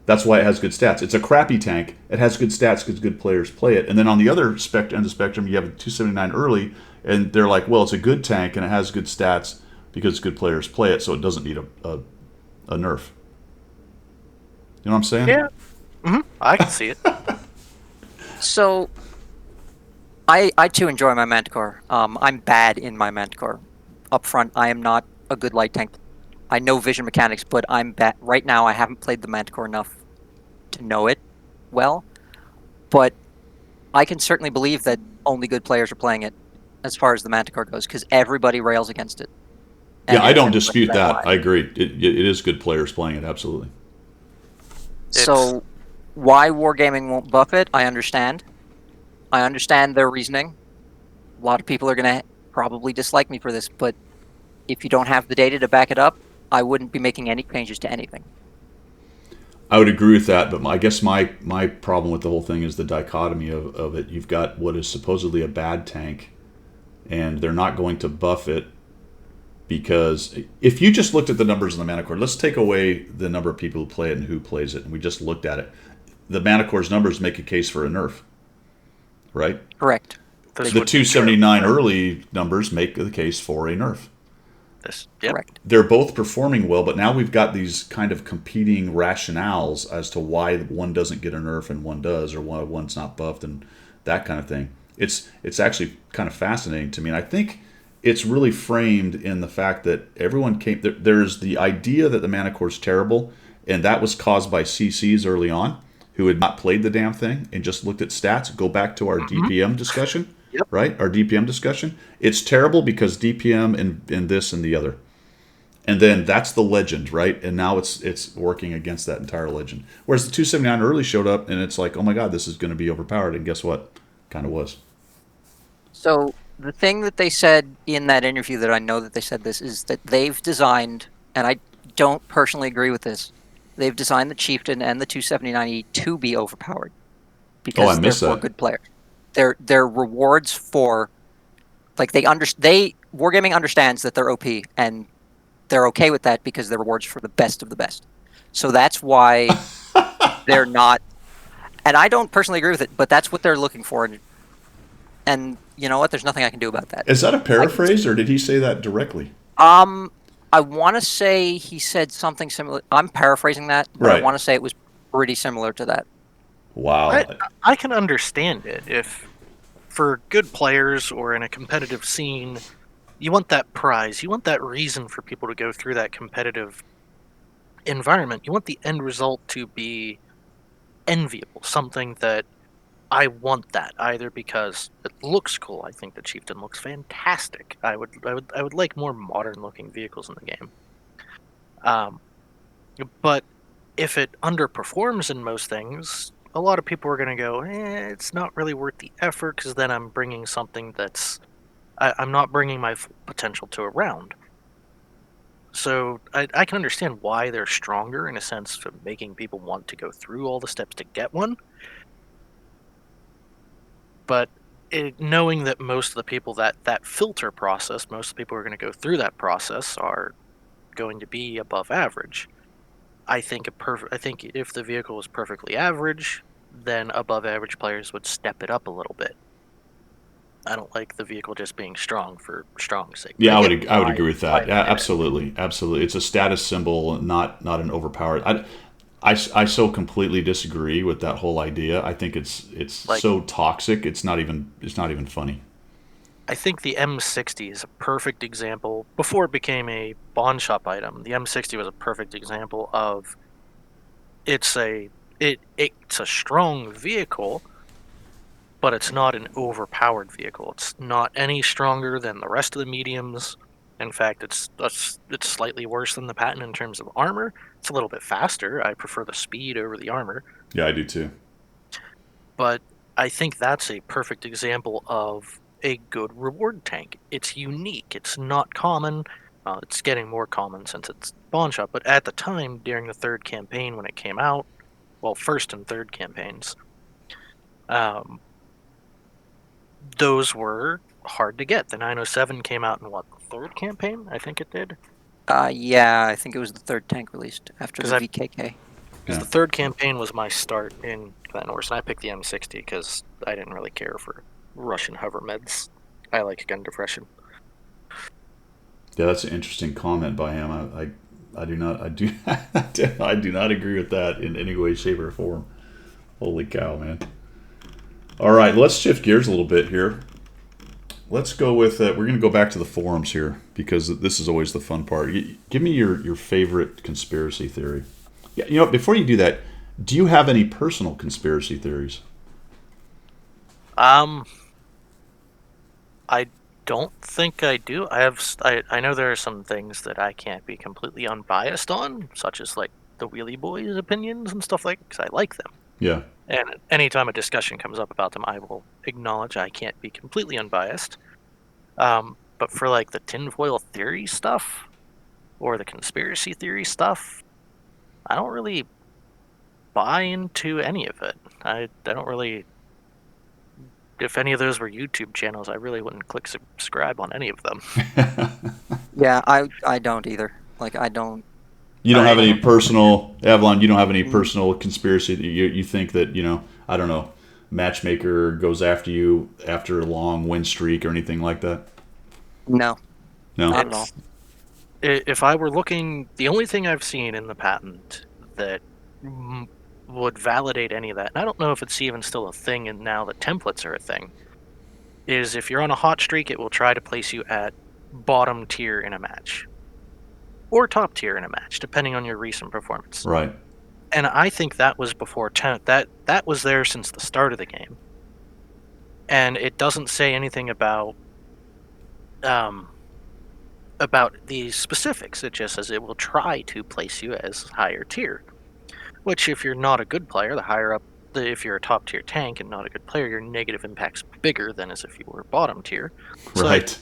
Speaker 1: That's why it has good stats. It's a crappy tank. It has good stats because good players play it. And then on the other end of the spectrum, you have a 279 early, and they're like, well, it's a good tank and it has good stats because good players play it, so it doesn't need a nerf. You know what I'm saying?
Speaker 2: Yeah. I can see it.
Speaker 3: So, I too enjoy my Manticore. I'm bad in my Manticore. Up front, I am not a good light tank. I know vision mechanics, but I'm bad. Right now, I haven't played the Manticore enough to know it well. But I can certainly believe that only good players are playing it as far as the Manticore goes, because everybody rails against it.
Speaker 1: Yeah, I don't
Speaker 3: and
Speaker 1: dispute
Speaker 3: let
Speaker 1: that.
Speaker 3: lie.
Speaker 1: I agree. It is good players playing it, absolutely.
Speaker 3: So why Wargaming won't buff it, I understand. I understand their reasoning. A lot of people are going to probably dislike me for this, but if you don't have the data to back it up, I wouldn't be making any changes to anything.
Speaker 1: I would agree with that, but I guess my problem with the whole thing is the dichotomy of it. You've got what is supposedly a bad tank, and they're not going to buff it because if you just looked at the numbers in the mana core, let's take away the number of people who play it and who plays it, and we just looked at it. The mana core's numbers make a case for a nerf, right?
Speaker 3: Correct.
Speaker 2: This
Speaker 1: The
Speaker 2: would be
Speaker 1: 279
Speaker 2: true.
Speaker 1: early numbers make the case for a nerf.
Speaker 2: Yep.
Speaker 3: Correct.
Speaker 1: They're both performing well, but now we've got these kind of competing rationales as to why one doesn't get a nerf and one does, or why one's not buffed and that kind of thing. It's actually kind of fascinating to me, and I think it's really framed in the fact that everyone came. There's the idea that the mana core is terrible, and that was caused by CCs early on who had not played the damn thing and just looked at stats. Go back to our DPM discussion.
Speaker 2: Yep.
Speaker 1: Right? Our DPM discussion. It's terrible because DPM and this and the other. And then that's the legend, right? And now it's working against that entire legend. Whereas the 279 early showed up and it's like, oh my god, this is going to be overpowered. And guess what? Kind of was.
Speaker 3: So the thing that they said in that interview that I know that they said this is that they've designed, and I don't personally agree with this, they've designed the Chieftain and the 279E to be overpowered because
Speaker 1: I
Speaker 3: they're
Speaker 1: missed
Speaker 3: for
Speaker 1: that.
Speaker 3: good players. They're rewards for, like, Wargaming understands that they're OP and they're okay with that because they're rewards for the best of the best. So that's why they're not, and I don't personally agree with it, but that's what they're looking for. And you know what? There's nothing I can do about that.
Speaker 1: Is that a paraphrase or did he say that directly?
Speaker 3: I want to say he said something similar. I'm paraphrasing that, but
Speaker 1: Right.
Speaker 3: I want to say it was pretty similar to that.
Speaker 1: Wow.
Speaker 2: I can understand it if, for good players or in a competitive scene, you want that prize, you want that reason for people to go through that competitive environment. You want the end result to be enviable, something that I want that either because it looks cool. I think the Chieftain looks fantastic. I would like more modern looking vehicles in the game. But if it underperforms in most things, a lot of people are going to go, it's not really worth the effort because then I'm bringing something that's I'm not bringing my full potential to a round. So I can understand why they're stronger in a sense of making people want to go through all the steps to get one. But knowing that most of the people that filter process, most of the people who are going to go through that process are going to be above average. I think if the vehicle was perfectly average, then above average players would step it up a little bit. I don't like the vehicle just being strong for strong's sake.
Speaker 1: Yeah, I
Speaker 2: Again,
Speaker 1: would agree with that. Yeah,
Speaker 2: opinion.
Speaker 1: absolutely, absolutely. It's a status symbol, not an overpowered. I so completely disagree with that whole idea. I think it's
Speaker 2: Like-
Speaker 1: so toxic. It's not even funny.
Speaker 2: I think the M60 is a perfect example. Before it became a pawn shop item, the M60 was a perfect example of it's a strong vehicle, but it's not an overpowered vehicle. It's not any stronger than the rest of the mediums. In fact, it's slightly worse than the Patton in terms of armor. It's a little bit faster. I prefer the speed over the armor.
Speaker 1: Yeah, I do too.
Speaker 2: But I think that's a perfect example of a good reward tank. It's unique. It's not common. It's getting more common since it's pawn shop. But at the time, during the third campaign when it came out, well, first and third campaigns, those were hard to get. The 907 came out in what, the third campaign? I think it did.
Speaker 3: Yeah, I think it was the third tank released after
Speaker 2: 'Cause
Speaker 3: the
Speaker 2: I-
Speaker 3: VKK.
Speaker 2: Because
Speaker 1: Yeah.
Speaker 2: the third campaign was my start in Clan Wars, and I picked the M60 because I didn't really care for Russian hover meds. I like gun depression.
Speaker 1: Yeah, that's an interesting comment by him. I do not I do not agree with that in any way, shape, or form. Holy cow, man! All right, let's shift gears a little bit here. Let's go with we're going to go back to the forums here because this is always the fun part. Give me your favorite conspiracy theory. Yeah, you know, before you do that, do you have any personal conspiracy theories?
Speaker 2: I don't think I do. I know there are some things that I can't be completely unbiased on, such as like the Wheelie Boys' opinions and stuff like, because I like them.
Speaker 1: Yeah.
Speaker 2: And anytime a discussion comes up about them, I will acknowledge I can't be completely unbiased. But for like the tinfoil theory stuff or the conspiracy theory stuff, I don't really buy into any of it. I don't really. If any of those were YouTube channels, I really wouldn't click subscribe on any of them.
Speaker 3: Yeah, I don't either. Like, I don't.
Speaker 1: You don't have any personal, Avalon, you don't have any
Speaker 3: Mm.
Speaker 1: personal conspiracy that you think that, I don't know, matchmaker goes after you after a long win streak or anything like that?
Speaker 3: No,
Speaker 1: No?
Speaker 3: not at all.
Speaker 2: If I were looking, the only thing I've seen in the patent that would validate any of that, and I don't know if it's even still a thing and now that templates are a thing, is if you're on a hot streak, it will try to place you at bottom tier in a match. Or top tier in a match, depending on your recent performance.
Speaker 1: Right.
Speaker 2: And I think that was before that was there since the start of the game. And it doesn't say anything about the specifics. It just says it will try to place you as higher tier. Which, if you're not a good player, the higher up, if you're a top tier tank and not a good player, your negative impact's bigger than as if you were bottom tier. So
Speaker 1: Right.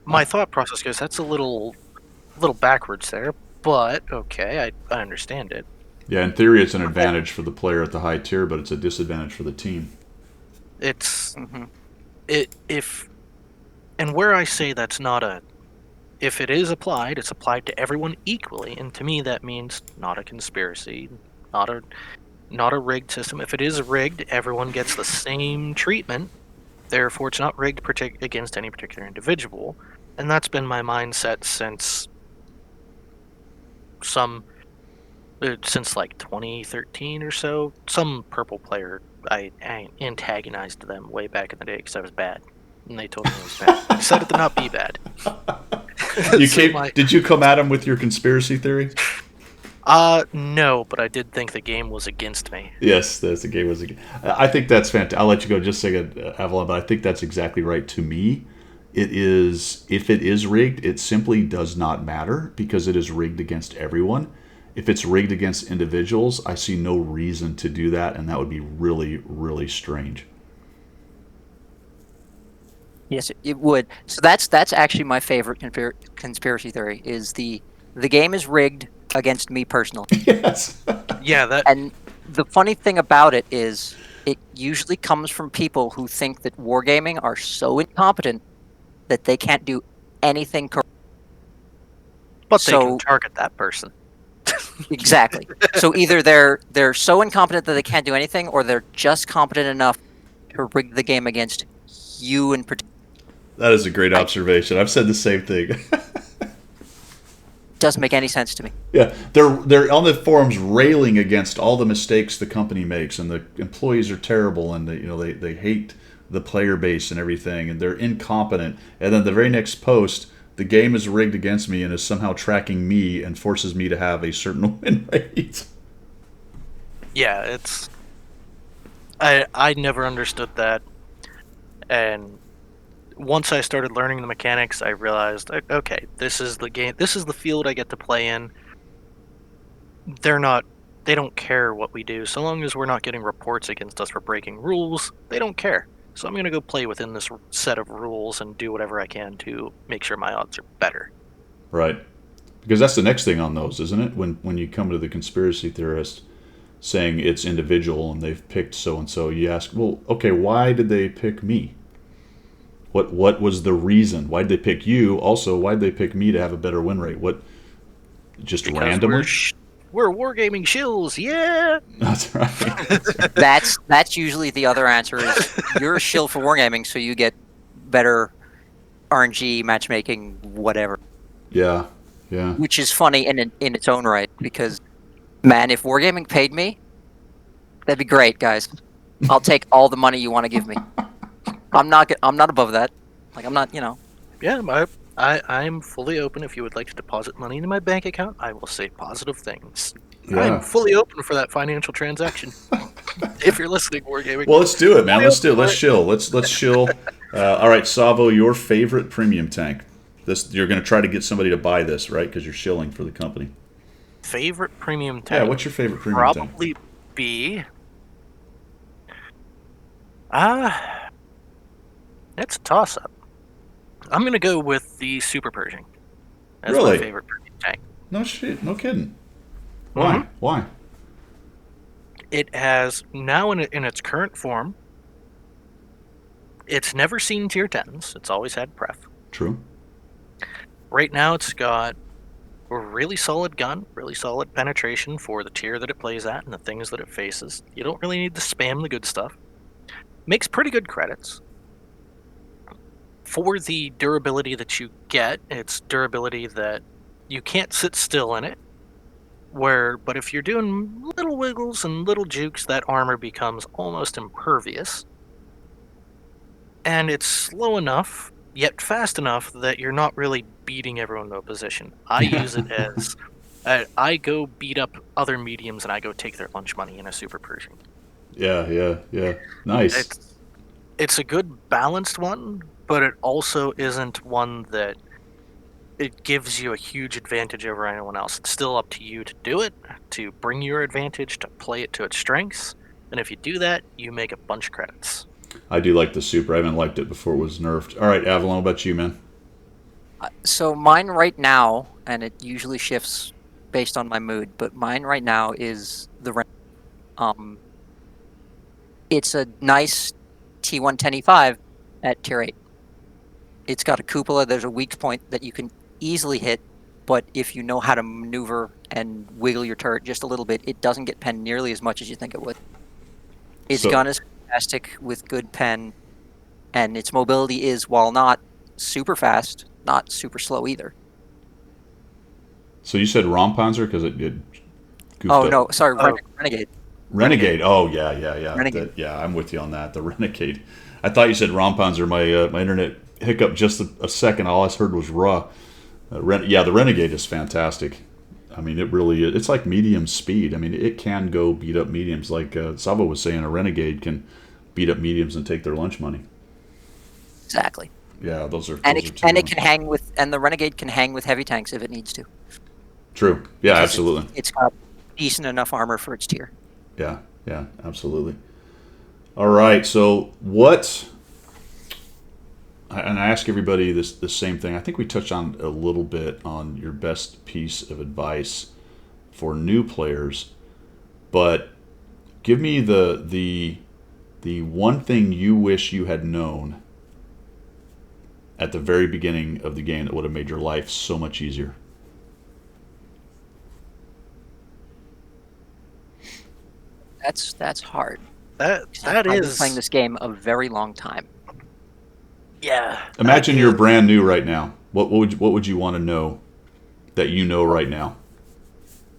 Speaker 2: my thought process goes, that's a little backwards there, but okay, I understand it.
Speaker 1: Yeah, in theory, it's an advantage for the player at the high tier, but it's a disadvantage for the team.
Speaker 2: It's and where I say that's not a, if it is applied, it's applied to everyone equally, and to me that means not a conspiracy, not a rigged system. If it is rigged, everyone gets the same treatment. Therefore, it's not rigged against any particular individual, and that's been my mindset since like 2013 or so. Some purple player, I antagonized them way back in the day because I was bad, and they told me I was bad. I said it to not be bad.
Speaker 1: Did you come at him with your conspiracy theory?
Speaker 2: No, but I did think the game was against me.
Speaker 1: Yes, the game was. I think that's fantastic. I'll let you go just a second, Avalon, but I think that's exactly right. To me, it is. If it is rigged, it simply does not matter because it is rigged against everyone. If it's rigged against individuals, I see no reason to do that, and that would be really, really strange.
Speaker 3: Yes, it would. So that's actually my favorite conspiracy theory. Is the game is rigged against me personally.
Speaker 1: Yes.
Speaker 2: Yeah,
Speaker 3: And the funny thing about it is, it usually comes from people who think that wargaming are so incompetent that they can't do anything correct.
Speaker 2: but they can target that person.
Speaker 3: Exactly. So either they're so incompetent that they can't do anything, or they're just competent enough to rig the game against you in particular.
Speaker 1: That is a great observation. I've said the same thing.
Speaker 3: Doesn't make any sense to me.
Speaker 1: Yeah, they're on the forums railing against all the mistakes the company makes, and the employees are terrible, and they hate the player base and everything, and they're incompetent. And then the very next post, the game is rigged against me and is somehow tracking me and forces me to have a certain win rate.
Speaker 2: Yeah, it's. I never understood that, and once I started learning the mechanics, I realized, okay, this is the game. This is the field I get to play in. They don't care what we do. So long as we're not getting reports against us for breaking rules, they don't care. So I'm going to go play within this set of rules and do whatever I can to make sure my odds are better.
Speaker 1: Right. Because that's the next thing on those, isn't it? When you come to the conspiracy theorist saying it's individual and they've picked so-and-so, you ask, well, okay, why did they pick me? What was the reason? Why did they pick you? Also, why did they pick me to have a better win rate? What? Just
Speaker 2: Because
Speaker 1: randomly?
Speaker 2: We're wargaming shills, yeah.
Speaker 1: That's right.
Speaker 3: That's usually the other answer is you're a shill for wargaming, so you get better RNG, matchmaking, whatever.
Speaker 1: Yeah.
Speaker 3: Which is funny in its own right, because, man, if wargaming paid me, that'd be great, guys. I'll take all the money you want to give me. I'm not above that. Like, I'm not,
Speaker 2: Yeah, I'm fully open. If you would like to deposit money into my bank account, I will say positive things.
Speaker 1: Yeah.
Speaker 2: I'm fully open for that financial transaction. If you're listening, Wargaming.
Speaker 1: Well, let's do it, man. Let's do it. Let's chill. Let's chill. All right, Savo, your favorite premium tank. This you're going to try to get somebody to buy this, right? Because you're shilling for the company.
Speaker 2: Favorite premium
Speaker 1: Yeah,
Speaker 2: tank?
Speaker 1: what's your favorite premium tank?
Speaker 2: Probably be. It's a toss-up. I'm gonna go with the Super Pershing as my
Speaker 1: Really?
Speaker 2: favorite premium tank.
Speaker 1: No shit. No kidding.
Speaker 2: Mm-hmm.
Speaker 1: Why? Why?
Speaker 2: It has now in its current form. It's never seen tier 10s. It's always had pref.
Speaker 1: True.
Speaker 2: Right now, it's got a really solid gun, really solid penetration for the tier that it plays at and the things that it faces. You don't really need to spam the good stuff. Makes pretty good credits. For the durability that you get, it's durability that you can't sit still in it. But if you're doing little wiggles and little jukes, that armor becomes almost impervious. And it's slow enough, yet fast enough that you're not really beating everyone to a position. I use it as I go beat up other mediums and I go take their lunch money in a Super Pershing.
Speaker 1: Yeah. Nice.
Speaker 2: It's a good balanced one, but it also isn't one that it gives you a huge advantage over anyone else. It's still up to you to do it, to bring your advantage, to play it to its strengths. And if you do that, you make a bunch of credits.
Speaker 1: I do like the Super. I haven't liked it before it was nerfed. All right, Avalon, what about you, man?
Speaker 3: So mine right now, and it usually shifts based on my mood, but mine right now is the it's a nice T110E5 at tier 8. It's got a cupola. There's a weak point that you can easily hit, but if you know how to maneuver and wiggle your turret just a little bit, it doesn't get penned nearly as much as you think it would. Its gun is fantastic with good pen, and its mobility is, while not super fast, not super slow either.
Speaker 1: So you said Rompanzer because it goofed
Speaker 3: Oh,
Speaker 1: up.
Speaker 3: no, sorry, Renegade.
Speaker 1: Renegade. Oh, yeah.
Speaker 3: Renegade.
Speaker 1: Yeah, I'm with you on that. The Renegade. I thought you said Rompanzer. My internet hiccup just a second. All I heard was Ruh. The Renegade is fantastic. I mean, it really is. It's like medium speed. I mean, it can go beat up mediums. Like Sabo was saying, a Renegade can beat up mediums and take their lunch money.
Speaker 3: Exactly.
Speaker 1: Yeah, those are.
Speaker 3: And it can hang with, and the Renegade can hang with heavy tanks if it needs to.
Speaker 1: True. Yeah, absolutely.
Speaker 3: It's got decent enough armor for its tier.
Speaker 1: Yeah, absolutely. All right, so what? And I ask everybody the same thing. I think we touched on a little bit on your best piece of advice for new players, but give me the one thing you wish you had known at the very beginning of the game that would have made your life so much easier.
Speaker 3: That's hard.
Speaker 2: I've
Speaker 3: been playing this game a very long time.
Speaker 2: Yeah.
Speaker 1: Imagine you're brand new right now. What would you want to know that you know right now?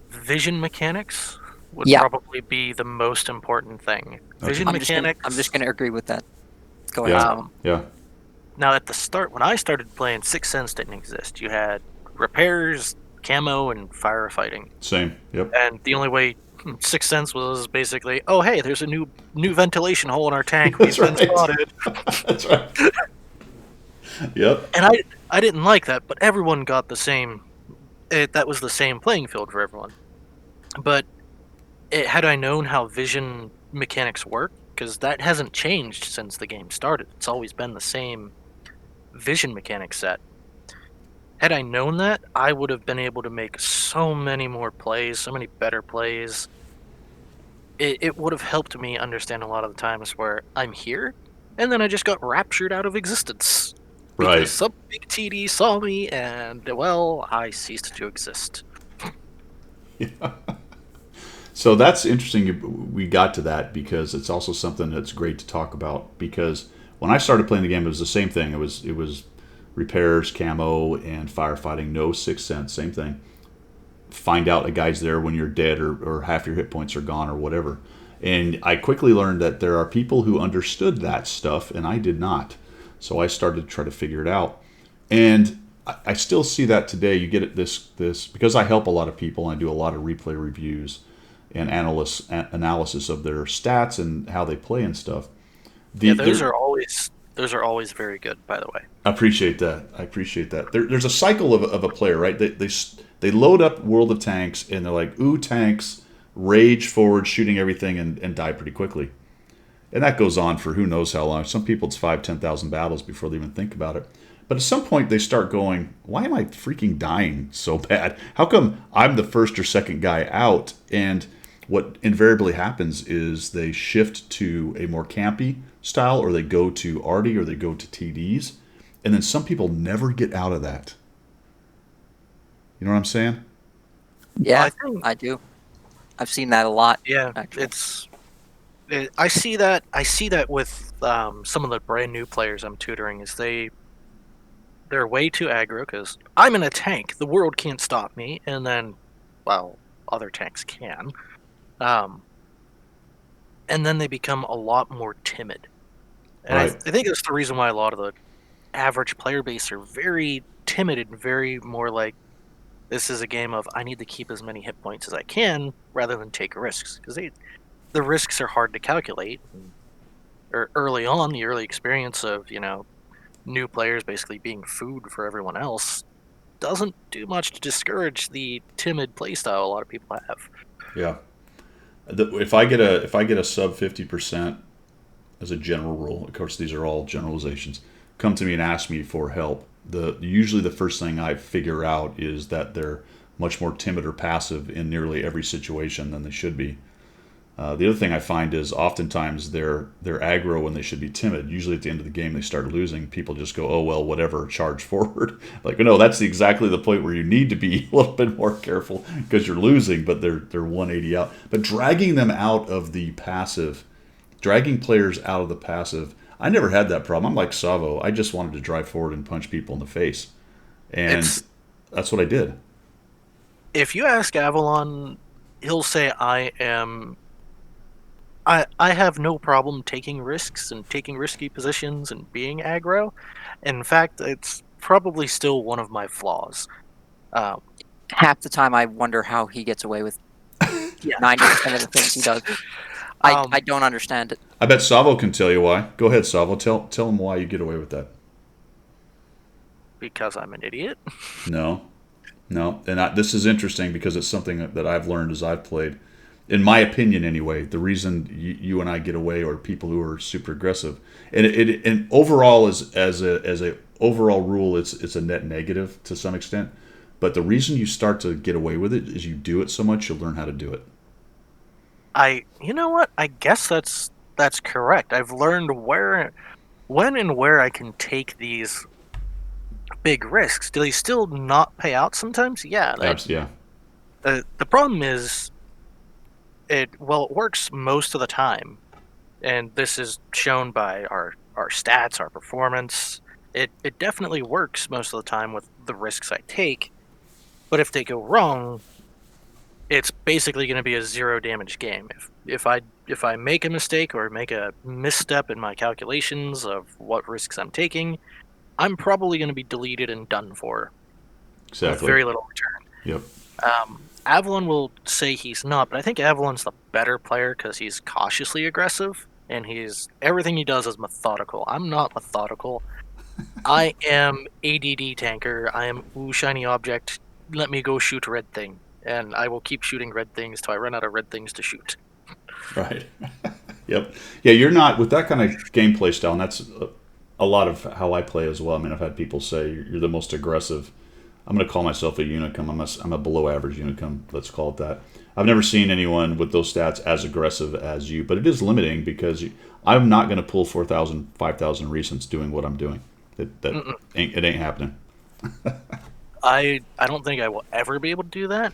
Speaker 2: Vision mechanics would
Speaker 3: Yeah.
Speaker 2: probably be the most important thing. Vision mechanics.
Speaker 3: I'm just gonna agree with that. Go ahead.
Speaker 1: Yeah.
Speaker 2: Now, at the start, when I started playing, Sixth Sense didn't exist. You had repairs, camo, and firefighting.
Speaker 1: Same. Yep.
Speaker 2: And the only way Sixth Sense was basically, oh hey, there's a new ventilation hole in our tank. We've been spotted.
Speaker 1: That's right. Yep.
Speaker 2: And I didn't like that, but everyone got the same. That was the same playing field for everyone. But had I known how vision mechanics work, because that hasn't changed since the game started. It's always been the same vision mechanic set. Had I known that, I would have been able to make so many more plays, so many better plays. It would have helped me understand a lot of the times where I'm here, and then I just got raptured out of existence.
Speaker 1: Right.
Speaker 2: Because some big TD saw me, and, well, I ceased to exist.
Speaker 1: Yeah. So that's interesting. We got to that because it's also something that's great to talk about. Because when I started playing the game, it was the same thing. It was repairs, camo, and firefighting. No Sixth Sense, same thing. Find out a guy's there when you're dead or half your hit points are gone or whatever. And I quickly learned that there are people who understood that stuff, and I did not. So I started to try to figure it out. And I still see that today. You get this because I help a lot of people and I do a lot of replay reviews and analysis of their stats and how they play and stuff.
Speaker 2: Those are always Those are always very good, by the way.
Speaker 1: I appreciate that. There's a cycle of a player, right? They load up World of Tanks and they're like, ooh, tanks, rage forward, shooting everything, and die pretty quickly. And that goes on for who knows how long. Some people it's 5,000-10,000 battles before they even think about it. But at some point they start going, why am I freaking dying so bad? How come I'm the first or second guy out? And what invariably happens is they shift to a more campy style, or they go to arty, or they go to TDs. And then some people never get out of that. You know what I'm saying?
Speaker 3: Yeah, I do. I've seen that a lot.
Speaker 2: Yeah,
Speaker 3: actually.
Speaker 2: I see that. I see that with some of the brand new players I'm tutoring. Is they're way too aggro because I'm in a tank. The world can't stop me, and then, well, other tanks can. And then they become a lot more timid. And
Speaker 1: Right.
Speaker 2: I think that's the reason why a lot of the average player base are very timid and very more like, this is a game of I need to keep as many hit points as I can rather than take risks, because the risks are hard to calculate. Or early on, the early experience of new players basically being food for everyone else doesn't do much to discourage the timid playstyle a lot of people have.
Speaker 1: Yeah. If I get a sub 50% as a general rule, of course these are all generalizations, come to me and ask me for help. Usually the first thing I figure out is that they're much more timid or passive in nearly every situation than they should be. The other thing I find is oftentimes they're aggro when they should be timid. Usually at the end of the game they start losing. People just go, oh well, whatever, charge forward. Like, no, that's exactly the point where you need to be a little bit more careful because you're losing, but they're 180 out. But dragging them out of the passive, dragging players out of the passive, I never had that problem. I'm like TSAVO. I just wanted to drive forward and punch people in the face. And that's what I did.
Speaker 2: If you ask Avalon, he'll say I have no problem taking risks and taking risky positions and being aggro. In fact, it's probably still one of my flaws.
Speaker 3: Half the time I wonder how he gets away with 90% of the things he does. I don't understand it.
Speaker 1: I bet TSAVO can tell you why. Go ahead, TSAVO. Tell him why you get away with that.
Speaker 2: Because I'm an idiot?
Speaker 1: No. And this is interesting because it's something that I've learned as I've played. In my opinion, anyway, the reason you and I get away are people who are super aggressive, and overall, as a overall rule, it's a net negative to some extent. But the reason you start to get away with it is you do it so much, you'll learn how to do it.
Speaker 2: You know what? I guess that's correct. I've learned when and where I can take these big risks. Do they still not pay out sometimes? Yeah.
Speaker 1: Yeah.
Speaker 2: The problem is, it works most of the time, and this is shown by our stats, our performance. It definitely works most of the time with the risks I take, but if they go wrong, it's basically going to be a 0 damage game. If I make a mistake or make a misstep in my calculations of what risks I'm taking, I'm probably going to be deleted and done for.
Speaker 1: Exactly.
Speaker 2: With very little return.
Speaker 1: Yep.
Speaker 2: Avalon will say he's not, but I think Avalon's the better player because he's cautiously aggressive, and everything he does is methodical. I'm not methodical. I am ADD tanker. I am shiny object. Let me go shoot a red thing, and I will keep shooting red things till I run out of red things to shoot.
Speaker 1: Right. Yep. Yeah, you're not with that kind of gameplay style, and that's a lot of how I play as well. I mean, I've had people say you're the most aggressive. I'm going to call myself a unicum. I'm a below average unicum. Let's call it that. I've never seen anyone with those stats as aggressive as you, but it is limiting because I'm not going to pull 4,000, 5,000 recents doing what I'm doing. It ain't happening.
Speaker 2: I don't think I will ever be able to do that,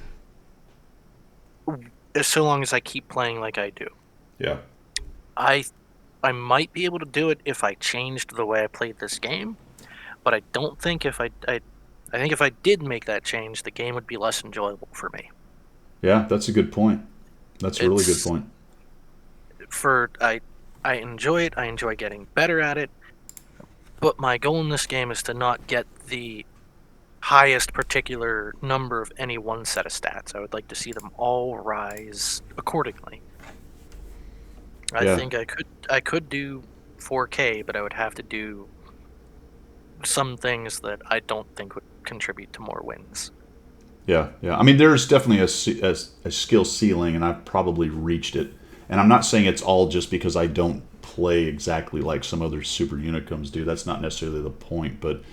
Speaker 2: so long as I keep playing like I do.
Speaker 1: Yeah.
Speaker 2: I might be able to do it if I changed the way I played this game, but I don't think if I think if I did make that change, the game would be less enjoyable for me.
Speaker 1: Yeah, that's a good point. That's a really good point.
Speaker 2: I enjoy it. I enjoy getting better at it. But my goal in this game is to not get the highest particular number of any one set of stats. I would like to see them all rise accordingly. I think I could do 4K, but I would have to do some things that I don't think would contribute to more wins.
Speaker 1: Yeah. I mean, there's definitely a skill ceiling, and I've probably reached it. And I'm not saying it's all just because I don't play exactly like some other super unicums do. That's not necessarily the point, but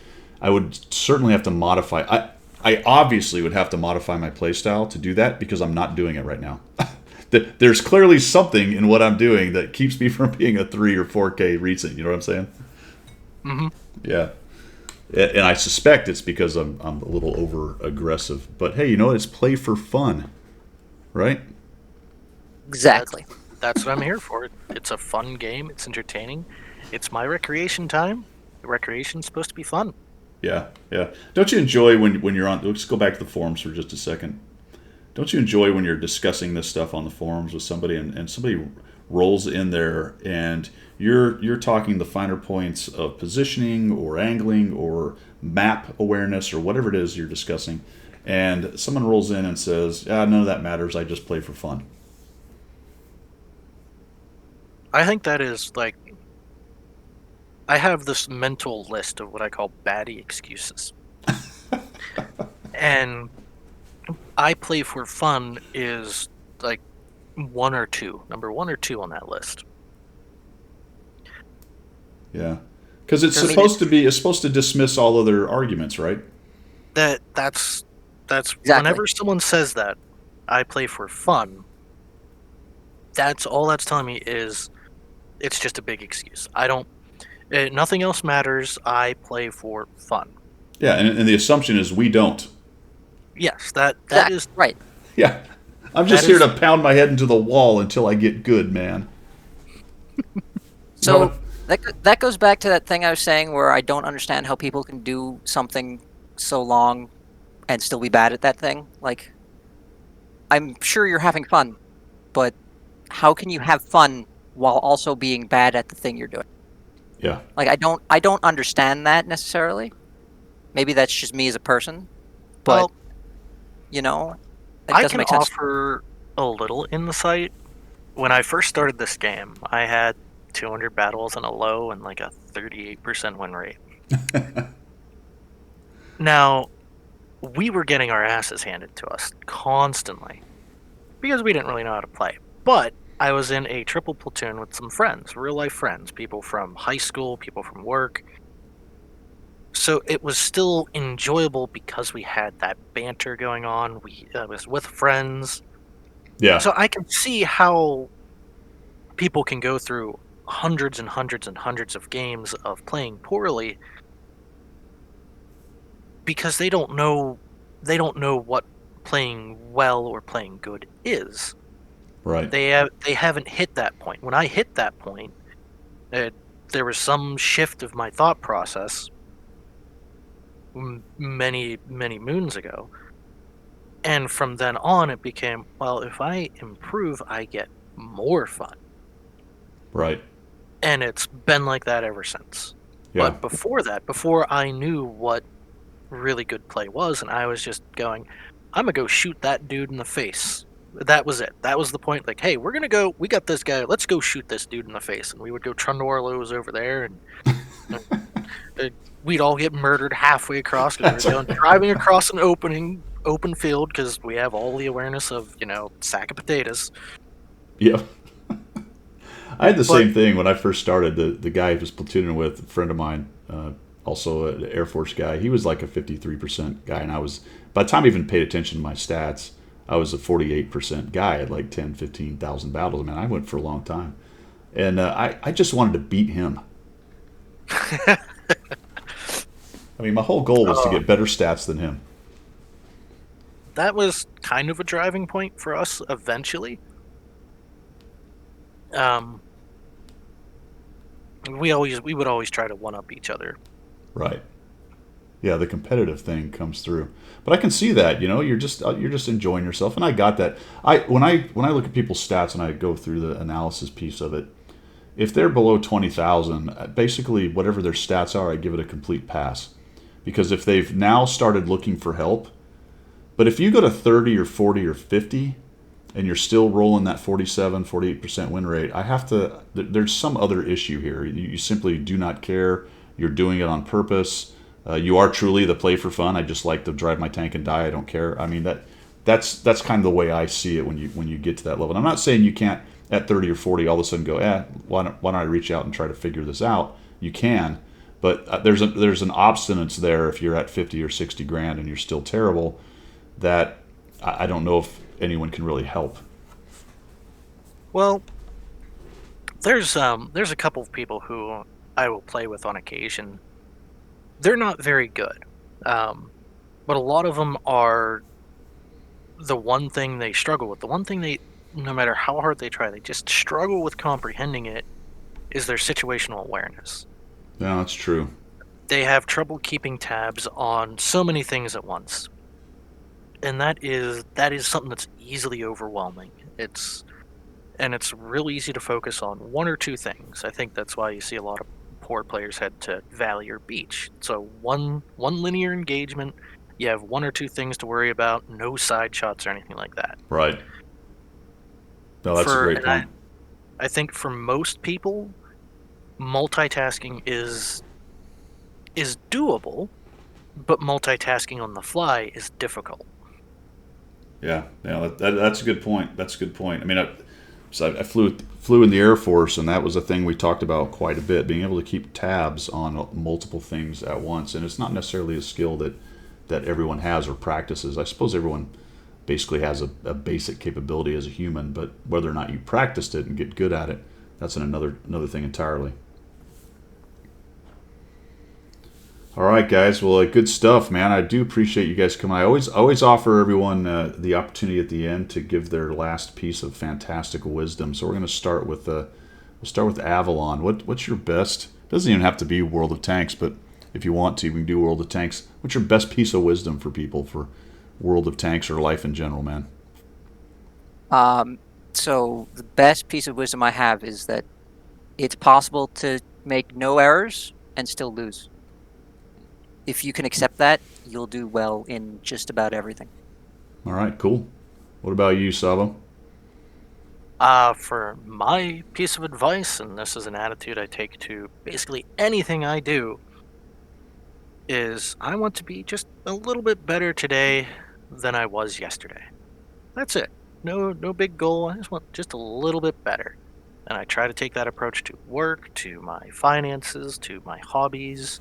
Speaker 1: I would certainly have to modify. I obviously would have to modify my playstyle to do that because I'm not doing it right now. There's clearly something in what I'm doing that keeps me from being a 3 or 4K recent. You know what I'm saying?
Speaker 2: Mm-hmm.
Speaker 1: Yeah. And I suspect it's because I'm a little over aggressive. But hey, you know what? It's play for fun, right?
Speaker 3: Exactly.
Speaker 2: That's what I'm here for. It's a fun game. It's entertaining. It's my recreation time. Recreation's supposed to be fun.
Speaker 1: Yeah. Don't you enjoy when you're on... Let's go back to the forums for just a second. Don't you enjoy when you're discussing this stuff on the forums with somebody and somebody rolls in there and you're talking the finer points of positioning or angling or map awareness or whatever it is you're discussing, and someone rolls in and says, none of that matters, I just play for fun.
Speaker 2: I think that is like... I have this mental list of what I call baddie excuses. And I play for fun is like number 1 or 2 on that list.
Speaker 1: Yeah, because it's supposed to dismiss all other arguments, right?
Speaker 2: That's
Speaker 3: Exactly.
Speaker 2: Whenever someone says that I play for fun, that's all that's telling me is it's just a big excuse. I don't. Nothing else matters. I play for fun.
Speaker 1: Yeah, and the assumption is we don't.
Speaker 2: Yes, that is
Speaker 3: right.
Speaker 1: Yeah, I'm just here to pound my head into the wall until I get good, man.
Speaker 3: So that goes back to that thing I was saying where I don't understand how people can do something so long and still be bad at that thing. Like, I'm sure you're having fun, but how can you have fun while also being bad at the thing you're doing?
Speaker 1: Yeah.
Speaker 3: Like, I don't understand that necessarily. Maybe that's just me as a person, but it doesn't make sense.
Speaker 2: I can offer a little insight. When I first started this game, I had 200 battles and a low and like a 38% win rate. Now, we were getting our asses handed to us constantly because we didn't really know how to play. But I was in a triple platoon with some friends, real life friends, people from high school, people from work. So it was still enjoyable because we had that banter going on. We was with friends.
Speaker 1: Yeah.
Speaker 2: So I can see how people can go through hundreds and hundreds and hundreds of games of playing poorly because they don't know what playing well or playing good is.
Speaker 1: Right.
Speaker 2: They haven't hit that point. When I hit that point, there was some shift of my thought process many moons ago, and from then on it became, well, if I improve, I get more fun.
Speaker 1: Right.
Speaker 2: And it's been like that ever since.
Speaker 1: Yeah.
Speaker 2: But before that, before I knew what really good play was, and I was just going, I'm gonna go shoot that dude in the face. That was it. That was the point. Like, hey, we got this guy, let's go shoot this dude in the face. And we would go Trundorlos over there, and we'd all get murdered halfway across because we were driving across an open field because we have all the awareness of, sack of potatoes.
Speaker 1: Yeah. I had the same thing when I first started. The guy I was platooning with, a friend of mine, also an Air Force guy, he was like a 53% guy, and by the time I even paid attention to my stats, I was a 48% guy at like 10, 15,000 battles. Man, I went for a long time. And I just wanted to beat him. I mean, my whole goal was to get better stats than him.
Speaker 2: That was kind of a driving point for us eventually. We would always try to one-up each other.
Speaker 1: Right. Yeah, the competitive thing comes through. But I can see that, you're just enjoying yourself, and I got that. When I look at people's stats and I go through the analysis piece of it, if they're below 20,000, basically whatever their stats are, I give it a complete pass. Because if they've now started looking for help, but if you go to 30 or 40 or 50 and you're still rolling that 47, 48% win rate, there's some other issue here. You simply do not care. You're doing it on purpose. You are truly the play for fun. I just like to drive my tank and die. I don't care. I mean, that's kind of the way I see it when you get to that level. And I'm not saying you can't, at 30 or 40, all of a sudden go, why don't I reach out and try to figure this out? You can, but there's an obstinance there if you're at 50 or 60 grand and you're still terrible, that I don't know if anyone can really help.
Speaker 2: Well, there's a couple of people who I will play with on occasion. They're not very good, but a lot of them are the one thing they struggle with. The one thing they, no matter how hard they try, they just struggle with comprehending it, is their situational awareness.
Speaker 1: Yeah, that's true.
Speaker 2: They have trouble keeping tabs on so many things at once. And that is something that's easily overwhelming. It's real easy to focus on one or two things. I think that's why you see a lot of poor players head to Valley or Beach. So one linear engagement, you have one or two things to worry about, no side shots or anything like that.
Speaker 1: Right. No, that's a great point.
Speaker 2: I think for most people, multitasking is doable, but multitasking on the fly is difficult.
Speaker 1: Yeah, that's a good point. That's a good point. I mean, I flew in the Air Force, and that was a thing we talked about quite a bit, being able to keep tabs on multiple things at once. And it's not necessarily a skill that everyone has or practices. I suppose everyone basically has a basic capability as a human, but whether or not you practiced it and get good at it, that's another thing entirely. All right, guys. Well, good stuff, man. I do appreciate you guys coming. I always offer everyone the opportunity at the end to give their last piece of fantastic wisdom. So we're going to start with Avalon. What's your best? Doesn't even have to be World of Tanks, but if you want to, we can do World of Tanks. What's your best piece of wisdom for people for World of Tanks or life in general, man?
Speaker 3: So the best piece of wisdom I have is that it's possible to make no errors and still lose. If you can accept that, you'll do well in just about everything.
Speaker 1: All right, cool. What about you, TSAVO?
Speaker 2: For my piece of advice, and this is an attitude I take to basically anything I do, is I want to be just a little bit better today than I was yesterday. That's it. No big goal. I just want just a little bit better. And I try to take that approach to work, to my finances, to my hobbies,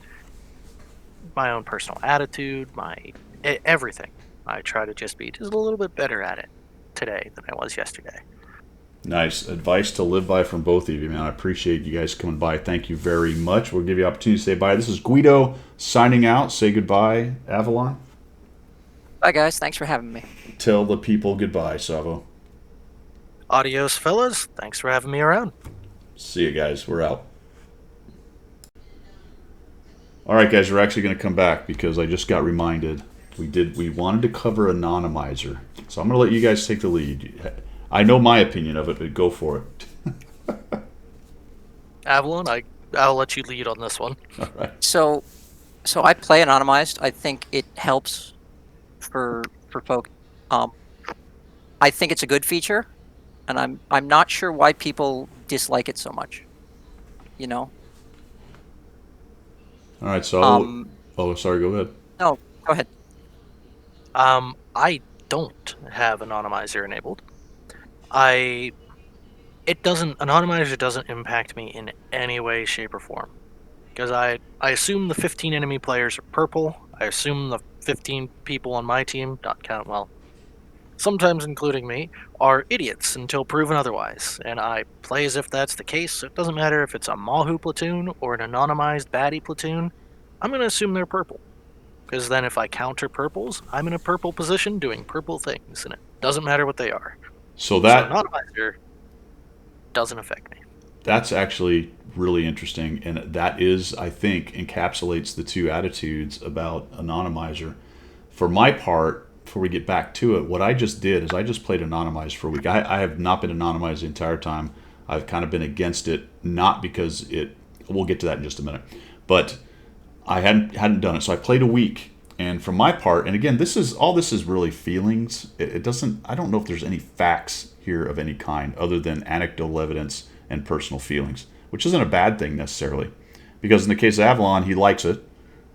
Speaker 2: my own personal attitude, my everything. I try to just be just a little bit better at it today than I was yesterday.
Speaker 1: Nice advice to live by from both of you, man. I appreciate you guys coming by. Thank you very much. We'll give you an opportunity to say bye. This is Guido signing out. Say goodbye, Avalon.
Speaker 3: Bye, guys. Thanks for having me.
Speaker 1: Tell the people goodbye, TSAVO.
Speaker 2: Adios, fellas. Thanks for having me around.
Speaker 1: See you guys. We're out. All right, guys, we're actually going to come back because I just got reminded we wanted to cover Anonymizer. So I'm going to let you guys take the lead. I know my opinion of it, but go for it.
Speaker 2: Avalon, I'll let you lead on this one.
Speaker 1: All right.
Speaker 3: So I play Anonymized. I think it helps for folk. I think it's a good feature, and I'm not sure why people dislike it so much. You know.
Speaker 1: All right, so oh, sorry, go ahead.
Speaker 3: No, go ahead.
Speaker 2: I don't have Anonymizer enabled. Anonymizer doesn't impact me in any way, shape, or form. Because I assume the 15 enemy players are purple. I assume the 15 people on my team, not count well, sometimes including me, are idiots until proven otherwise. And I play as if that's the case. So it doesn't matter if it's a Mahu platoon or an anonymized baddie platoon. I'm going to assume they're purple. Because then if I counter purples, I'm in a purple position doing purple things. And it doesn't matter what they are.
Speaker 1: So
Speaker 2: Anonymizer doesn't affect me.
Speaker 1: That's actually really interesting. And that is, I think, encapsulates the two attitudes about Anonymizer. For my part, before we get back to it, what I just did is I just played Anonymized for a week. I have not been anonymized the entire time. I've kind of been against it, not because we'll get to that in just a minute, but I hadn't done it. So I played a week, And from my part, and again, this is really feelings. It doesn't. I don't know if there's any facts here of any kind other than anecdotal evidence and personal feelings, which isn't a bad thing necessarily, because in the case of Avalon, he likes it,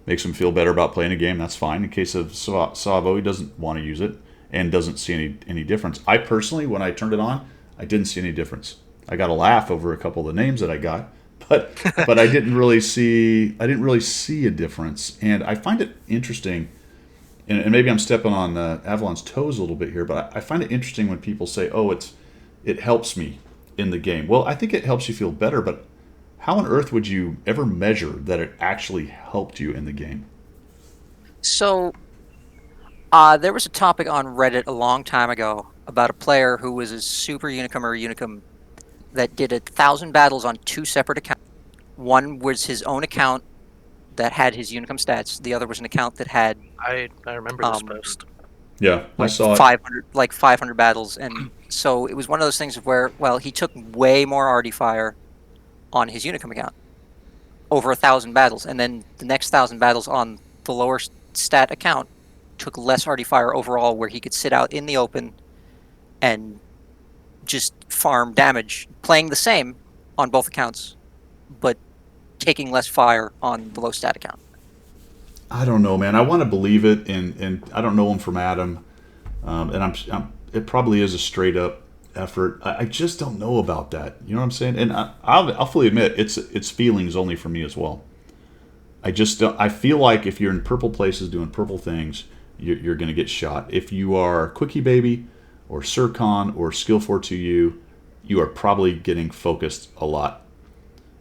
Speaker 1: makes him feel better about playing a game. That's fine. In the case of TSAVO, he doesn't want to use it and doesn't see any difference. I personally, when I turned it on, I didn't see any difference. I got a laugh over a couple of the names that I got, but I didn't really see a difference. And I find it interesting, and maybe I'm stepping on Avalon's toes a little bit here, but I find it interesting when people say, "Oh, it helps me in the game." Well, I think it helps you feel better, but how on earth would you ever measure that it actually helped you in the game?
Speaker 3: So, there was a topic on Reddit a long time ago about a player who was a super Unicum or a Unicum that did 1,000 battles on 2 separate accounts. One was his own account that had his Unicum stats. The other was an account that had
Speaker 2: I remember this post.
Speaker 1: Yeah, I saw it.
Speaker 3: 500 battles, and so it was one of those things where, well, he took way more Artie Fire on his Unicum account, over 1,000 battles, and then the next 1,000 battles on the lower stat account took less Artie Fire overall, where he could sit out in the open and just farm damage, playing the same on both accounts, but taking less fire on the low stat account.
Speaker 1: I don't know, man. I want to believe it, and I don't know him from Adam, and it probably is a straight up effort. I just don't know about that. You know what I'm saying? And I'll fully admit it's feelings only for me as well. I just don't. I feel like if you're in purple places doing purple things, you're going to get shot. If you are Quickie Baby or Sircon or Skill 4-2U, you are probably getting focused a lot.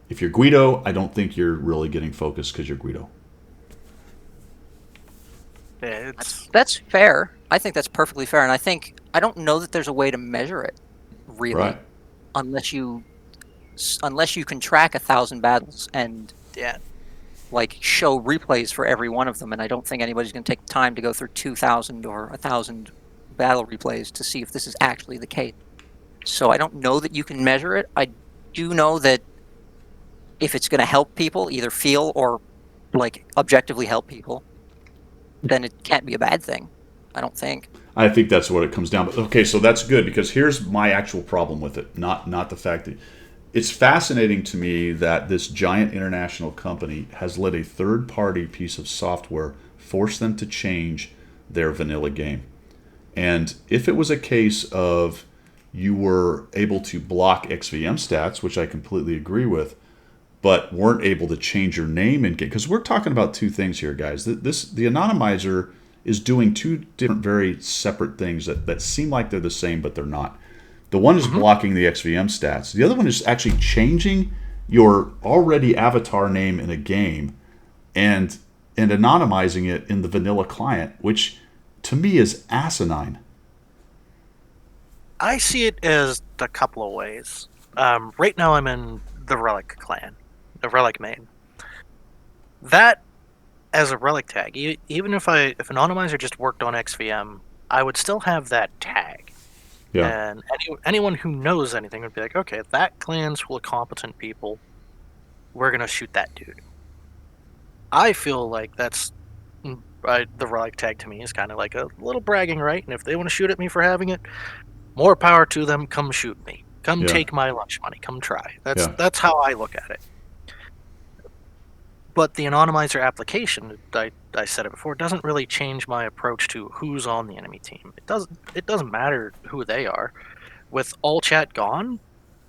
Speaker 1: If you're Guido, I don't think you're really getting focused because you're Guido.
Speaker 2: Yeah,
Speaker 3: that's fair. I think that's perfectly fair, and I don't know that there's a way to measure it, really,
Speaker 1: Right.
Speaker 3: unless you can track 1,000 battles and like show replays for every one of them. And I don't think anybody's going to take time to go through 2,000 or 1,000 battle replays to see if this is actually the case. So I don't know that you can measure it. I do know that if it's going to help people either feel or like objectively help people, then it can't be a bad thing. I don't think.
Speaker 1: I think that's what it comes down to. Okay, so that's good, because here's my actual problem with it. Not the fact that it's fascinating to me that this giant international company has let a third-party piece of software force them to change their vanilla game. And if it was a case of you were able to block XVM stats, which I completely agree with, but weren't able to change your name in game, because we're talking about two things here, guys. The Anonymizer is doing two different, very separate things that seem like they're the same, but they're not. The one is blocking the XVM stats. The other one is actually changing your already avatar name in a game and anonymizing it in the vanilla client, which to me is asinine.
Speaker 2: I see it as a couple of ways. Right now I'm in the Relic clan, the Relic main. That, as a Relic tag, even if Anonymizer just worked on XVM, I would still have that tag.
Speaker 1: Yeah.
Speaker 2: And anyone who knows anything would be like, okay, that clan's full of competent people. We're going to shoot that dude. I feel like that's... the Relic tag to me is kind of like a little bragging right, and if they want to shoot at me for having it, more power to them. Come shoot me. Come take my lunch money. Come try. That's how I look at it. But the Anonymizer application, I said it before, doesn't really change my approach to who's on the enemy team. It doesn't matter who they are. With all chat gone,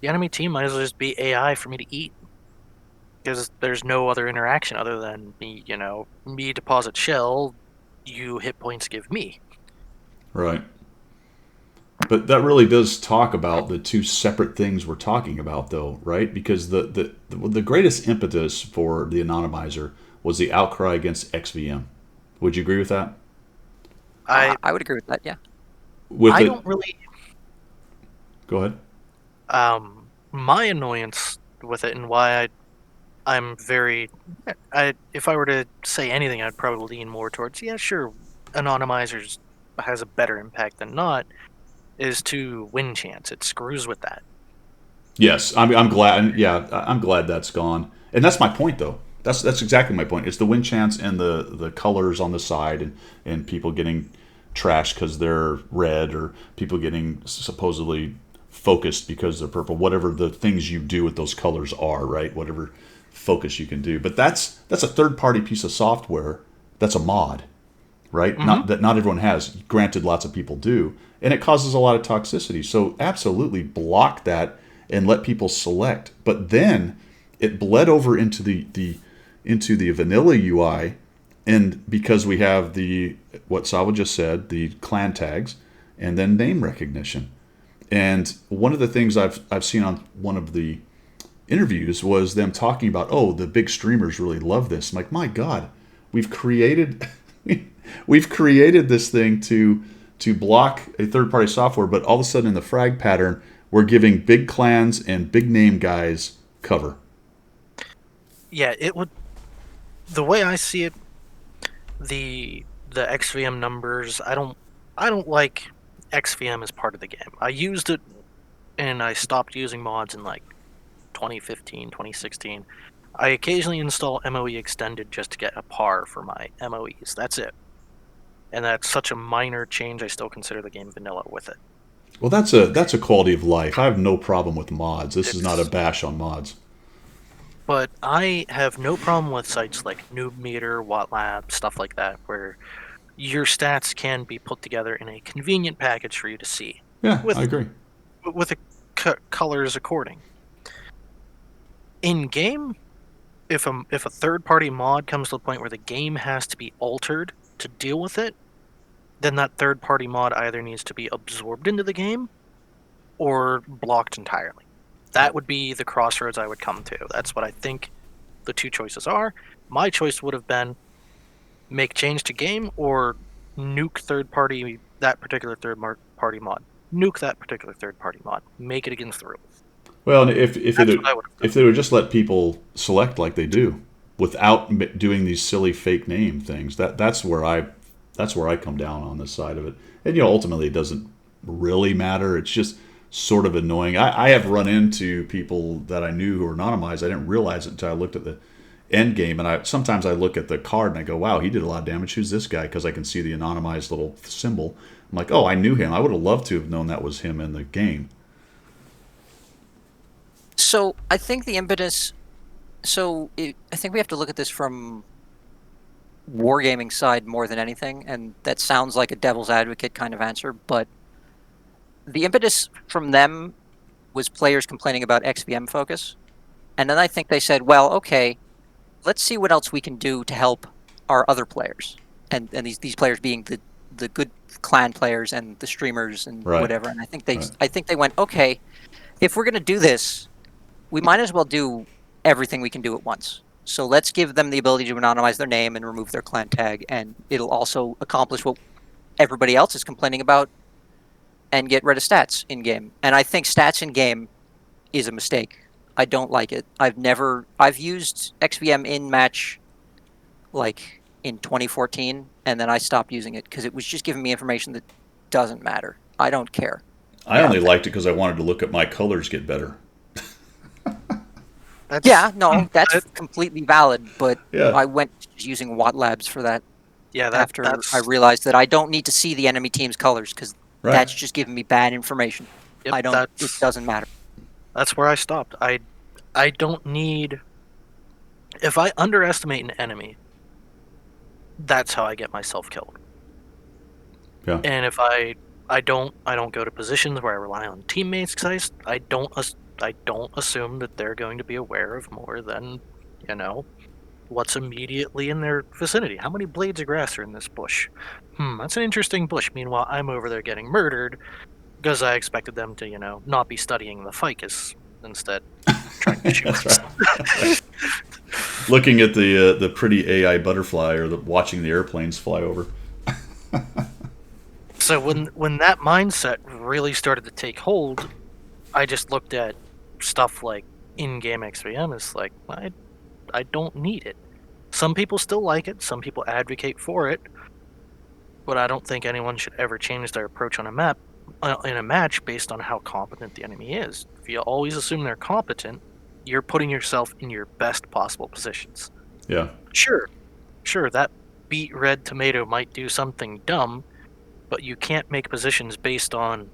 Speaker 2: the enemy team might as well just be AI for me to eat. Because there's no other interaction other than me, me deposit shell, you hit points give me.
Speaker 1: Right. But that really does talk about the two separate things we're talking about, though, right? Because the greatest impetus for the Anonymizer was the outcry against XVM. Would you agree with that?
Speaker 3: I would agree with that, yeah.
Speaker 2: Don't really...
Speaker 1: Go ahead.
Speaker 2: My annoyance with it and why I'm very... if I were to say anything, I'd probably lean more towards, yeah, sure, Anonymizers has a better impact than not, is to win chance. It screws with that.
Speaker 1: Yes, I'm glad. Yeah, I'm glad that's gone. And that's my point, though. That's exactly my point. It's the win chance and the colors on the side, and people getting trashed because they're red, or people getting supposedly focused because they're purple. Whatever the things you do with those colors are, right? Whatever focus you can do. But that's a third party piece of software. That's a mod, right? Not that not everyone has. Granted, lots of people do, and it causes a lot of toxicity. So absolutely block that and let people select. But then it bled over into the vanilla UI, and because we have what TSAVO just said, the clan tags, and then name recognition. And one of the things I've seen on one of the interviews was them talking about, oh, the big streamers really love this. I'm like, my God, we've created this thing to block a third-party software, but all of a sudden in the frag pattern, we're giving big clans and big name guys cover.
Speaker 2: Yeah, it would. The way I see it, the XVM numbers, I don't like XVM as part of the game. I used it, and I stopped using mods in like 2015, 2016. I occasionally install MOE Extended just to get a par for my MOEs. That's it. And that's such a minor change, I still consider the game vanilla with it.
Speaker 1: Well, that's a quality of life. I have no problem with mods. This is not a bash on mods.
Speaker 2: But I have no problem with sites like Noob Meter, WattLab, stuff like that, where your stats can be put together in a convenient package for you to see.
Speaker 1: Yeah, I agree.
Speaker 2: With the colors according. In game, if a third-party mod comes to the point where the game has to be altered to deal with it, then that third-party mod either needs to be absorbed into the game or blocked entirely. That would be the crossroads I would come to. That's what I think the two choices are. My choice would have been make change to game or nuke that particular third-party mod. Nuke that particular third-party mod. Make it against the rules.
Speaker 1: Well, and if they would just let people select like they do, without doing these silly fake name things, that's where I come down on this side of it. And ultimately, it doesn't really matter. It's just sort of annoying. I have run into people that I knew who were anonymized. I didn't realize it until I looked at the end game, and sometimes I look at the card and I go, wow, he did a lot of damage. Who's this guy? Because I can see the anonymized little symbol. I'm like, oh, I knew him. I would have loved to have known that was him in the game.
Speaker 3: So I think the impetus. I think we have to look at this from wargaming side more than anything, and that sounds like a devil's advocate kind of answer, but the impetus from them was players complaining about XVM focus, and then I think they said, well, okay, let's see what else we can do to help our other players, and these players being the good clan players and the streamers and whatever. And I think they went, okay, if we're gonna do this, we might as well do everything we can do at once. So let's give them the ability to anonymize their name and remove their clan tag, and it'll also accomplish what everybody else is complaining about and get rid of stats in game. And I think stats in game is a mistake. I don't like it. I've used XVM in match like in 2014, and then I stopped using it because it was just giving me information that doesn't matter. I don't care.
Speaker 1: I only liked it because I wanted to look at my colors get better.
Speaker 3: That's completely valid, but
Speaker 1: yeah.
Speaker 3: I went using WattLabs for that.
Speaker 2: Yeah,
Speaker 3: after I realized that I don't need to see the enemy team's colors because that's just giving me bad information.
Speaker 2: Yep,
Speaker 3: it doesn't matter.
Speaker 2: That's where I stopped. I don't need. If I underestimate an enemy, that's how I get myself killed.
Speaker 1: Yeah.
Speaker 2: And if I don't go to positions where I rely on teammates because I don't assume that they're going to be aware of more than, what's immediately in their vicinity. How many blades of grass are in this bush? That's an interesting bush. Meanwhile, I'm over there getting murdered because I expected them to, not be studying the ficus instead. Trying to shoot.
Speaker 1: That's right. Looking at the pretty AI butterfly or watching the airplanes fly over.
Speaker 2: So when that mindset really started to take hold, I just looked at stuff like in-game XVM as like, I don't need it. Some people still like it, some people advocate for it, but I don't think anyone should ever change their approach on in a match based on how competent the enemy is. If you always assume they're competent, you're putting yourself in your best possible positions.
Speaker 1: Yeah.
Speaker 2: Sure, that beet red tomato might do something dumb, but you can't make positions based on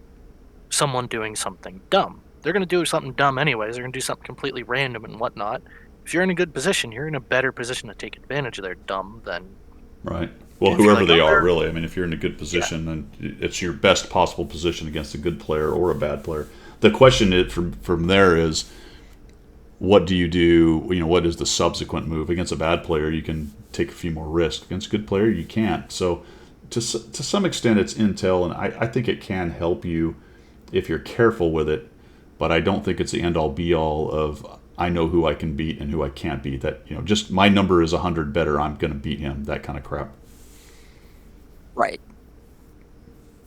Speaker 2: someone doing something dumb. They're going to do something dumb anyways. They're going to do something completely random and whatnot. If you're in a good position, you're in a better position to take advantage of their dumb than
Speaker 1: Right. Well,
Speaker 2: if you're
Speaker 1: whoever
Speaker 2: like,
Speaker 1: they
Speaker 2: "Oh,
Speaker 1: are,
Speaker 2: they're-"
Speaker 1: really. I mean, if you're in a good position, then it's your best possible position against a good player or a bad player. The question from there is, what do? You know, what is the subsequent move? Against a bad player, you can take a few more risks. Against a good player, you can't. So, to some extent, it's intel, and I think it can help you if you're careful with it. But I don't think it's the end all be all of I know who I can beat and who I can't beat. That, you know, just my number is 100 better, I'm going to beat him. That kind of crap.
Speaker 3: Right.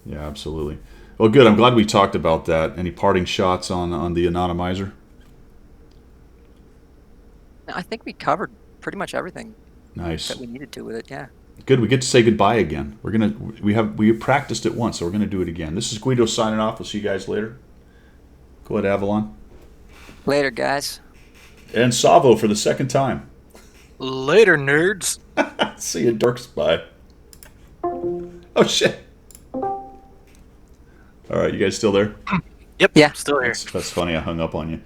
Speaker 1: Yeah, absolutely. Well, good. I'm glad we talked about that. Any parting shots on the Anonymizer?
Speaker 3: I think we covered pretty much everything
Speaker 1: Nice.
Speaker 3: that we needed to with it. Yeah.
Speaker 1: Good. We get to say goodbye again. We practiced it once, so we're gonna do it again. This is Guido signing off. We'll see you guys later. Go ahead, Avalon.
Speaker 3: Later, guys.
Speaker 1: And TSAVO for the second time.
Speaker 2: Later, nerds.
Speaker 1: See you, dorks. Bye. Oh shit. All right, you guys still there?
Speaker 2: Yep.
Speaker 3: Yeah.
Speaker 2: Still here.
Speaker 1: That's funny. I hung up on you.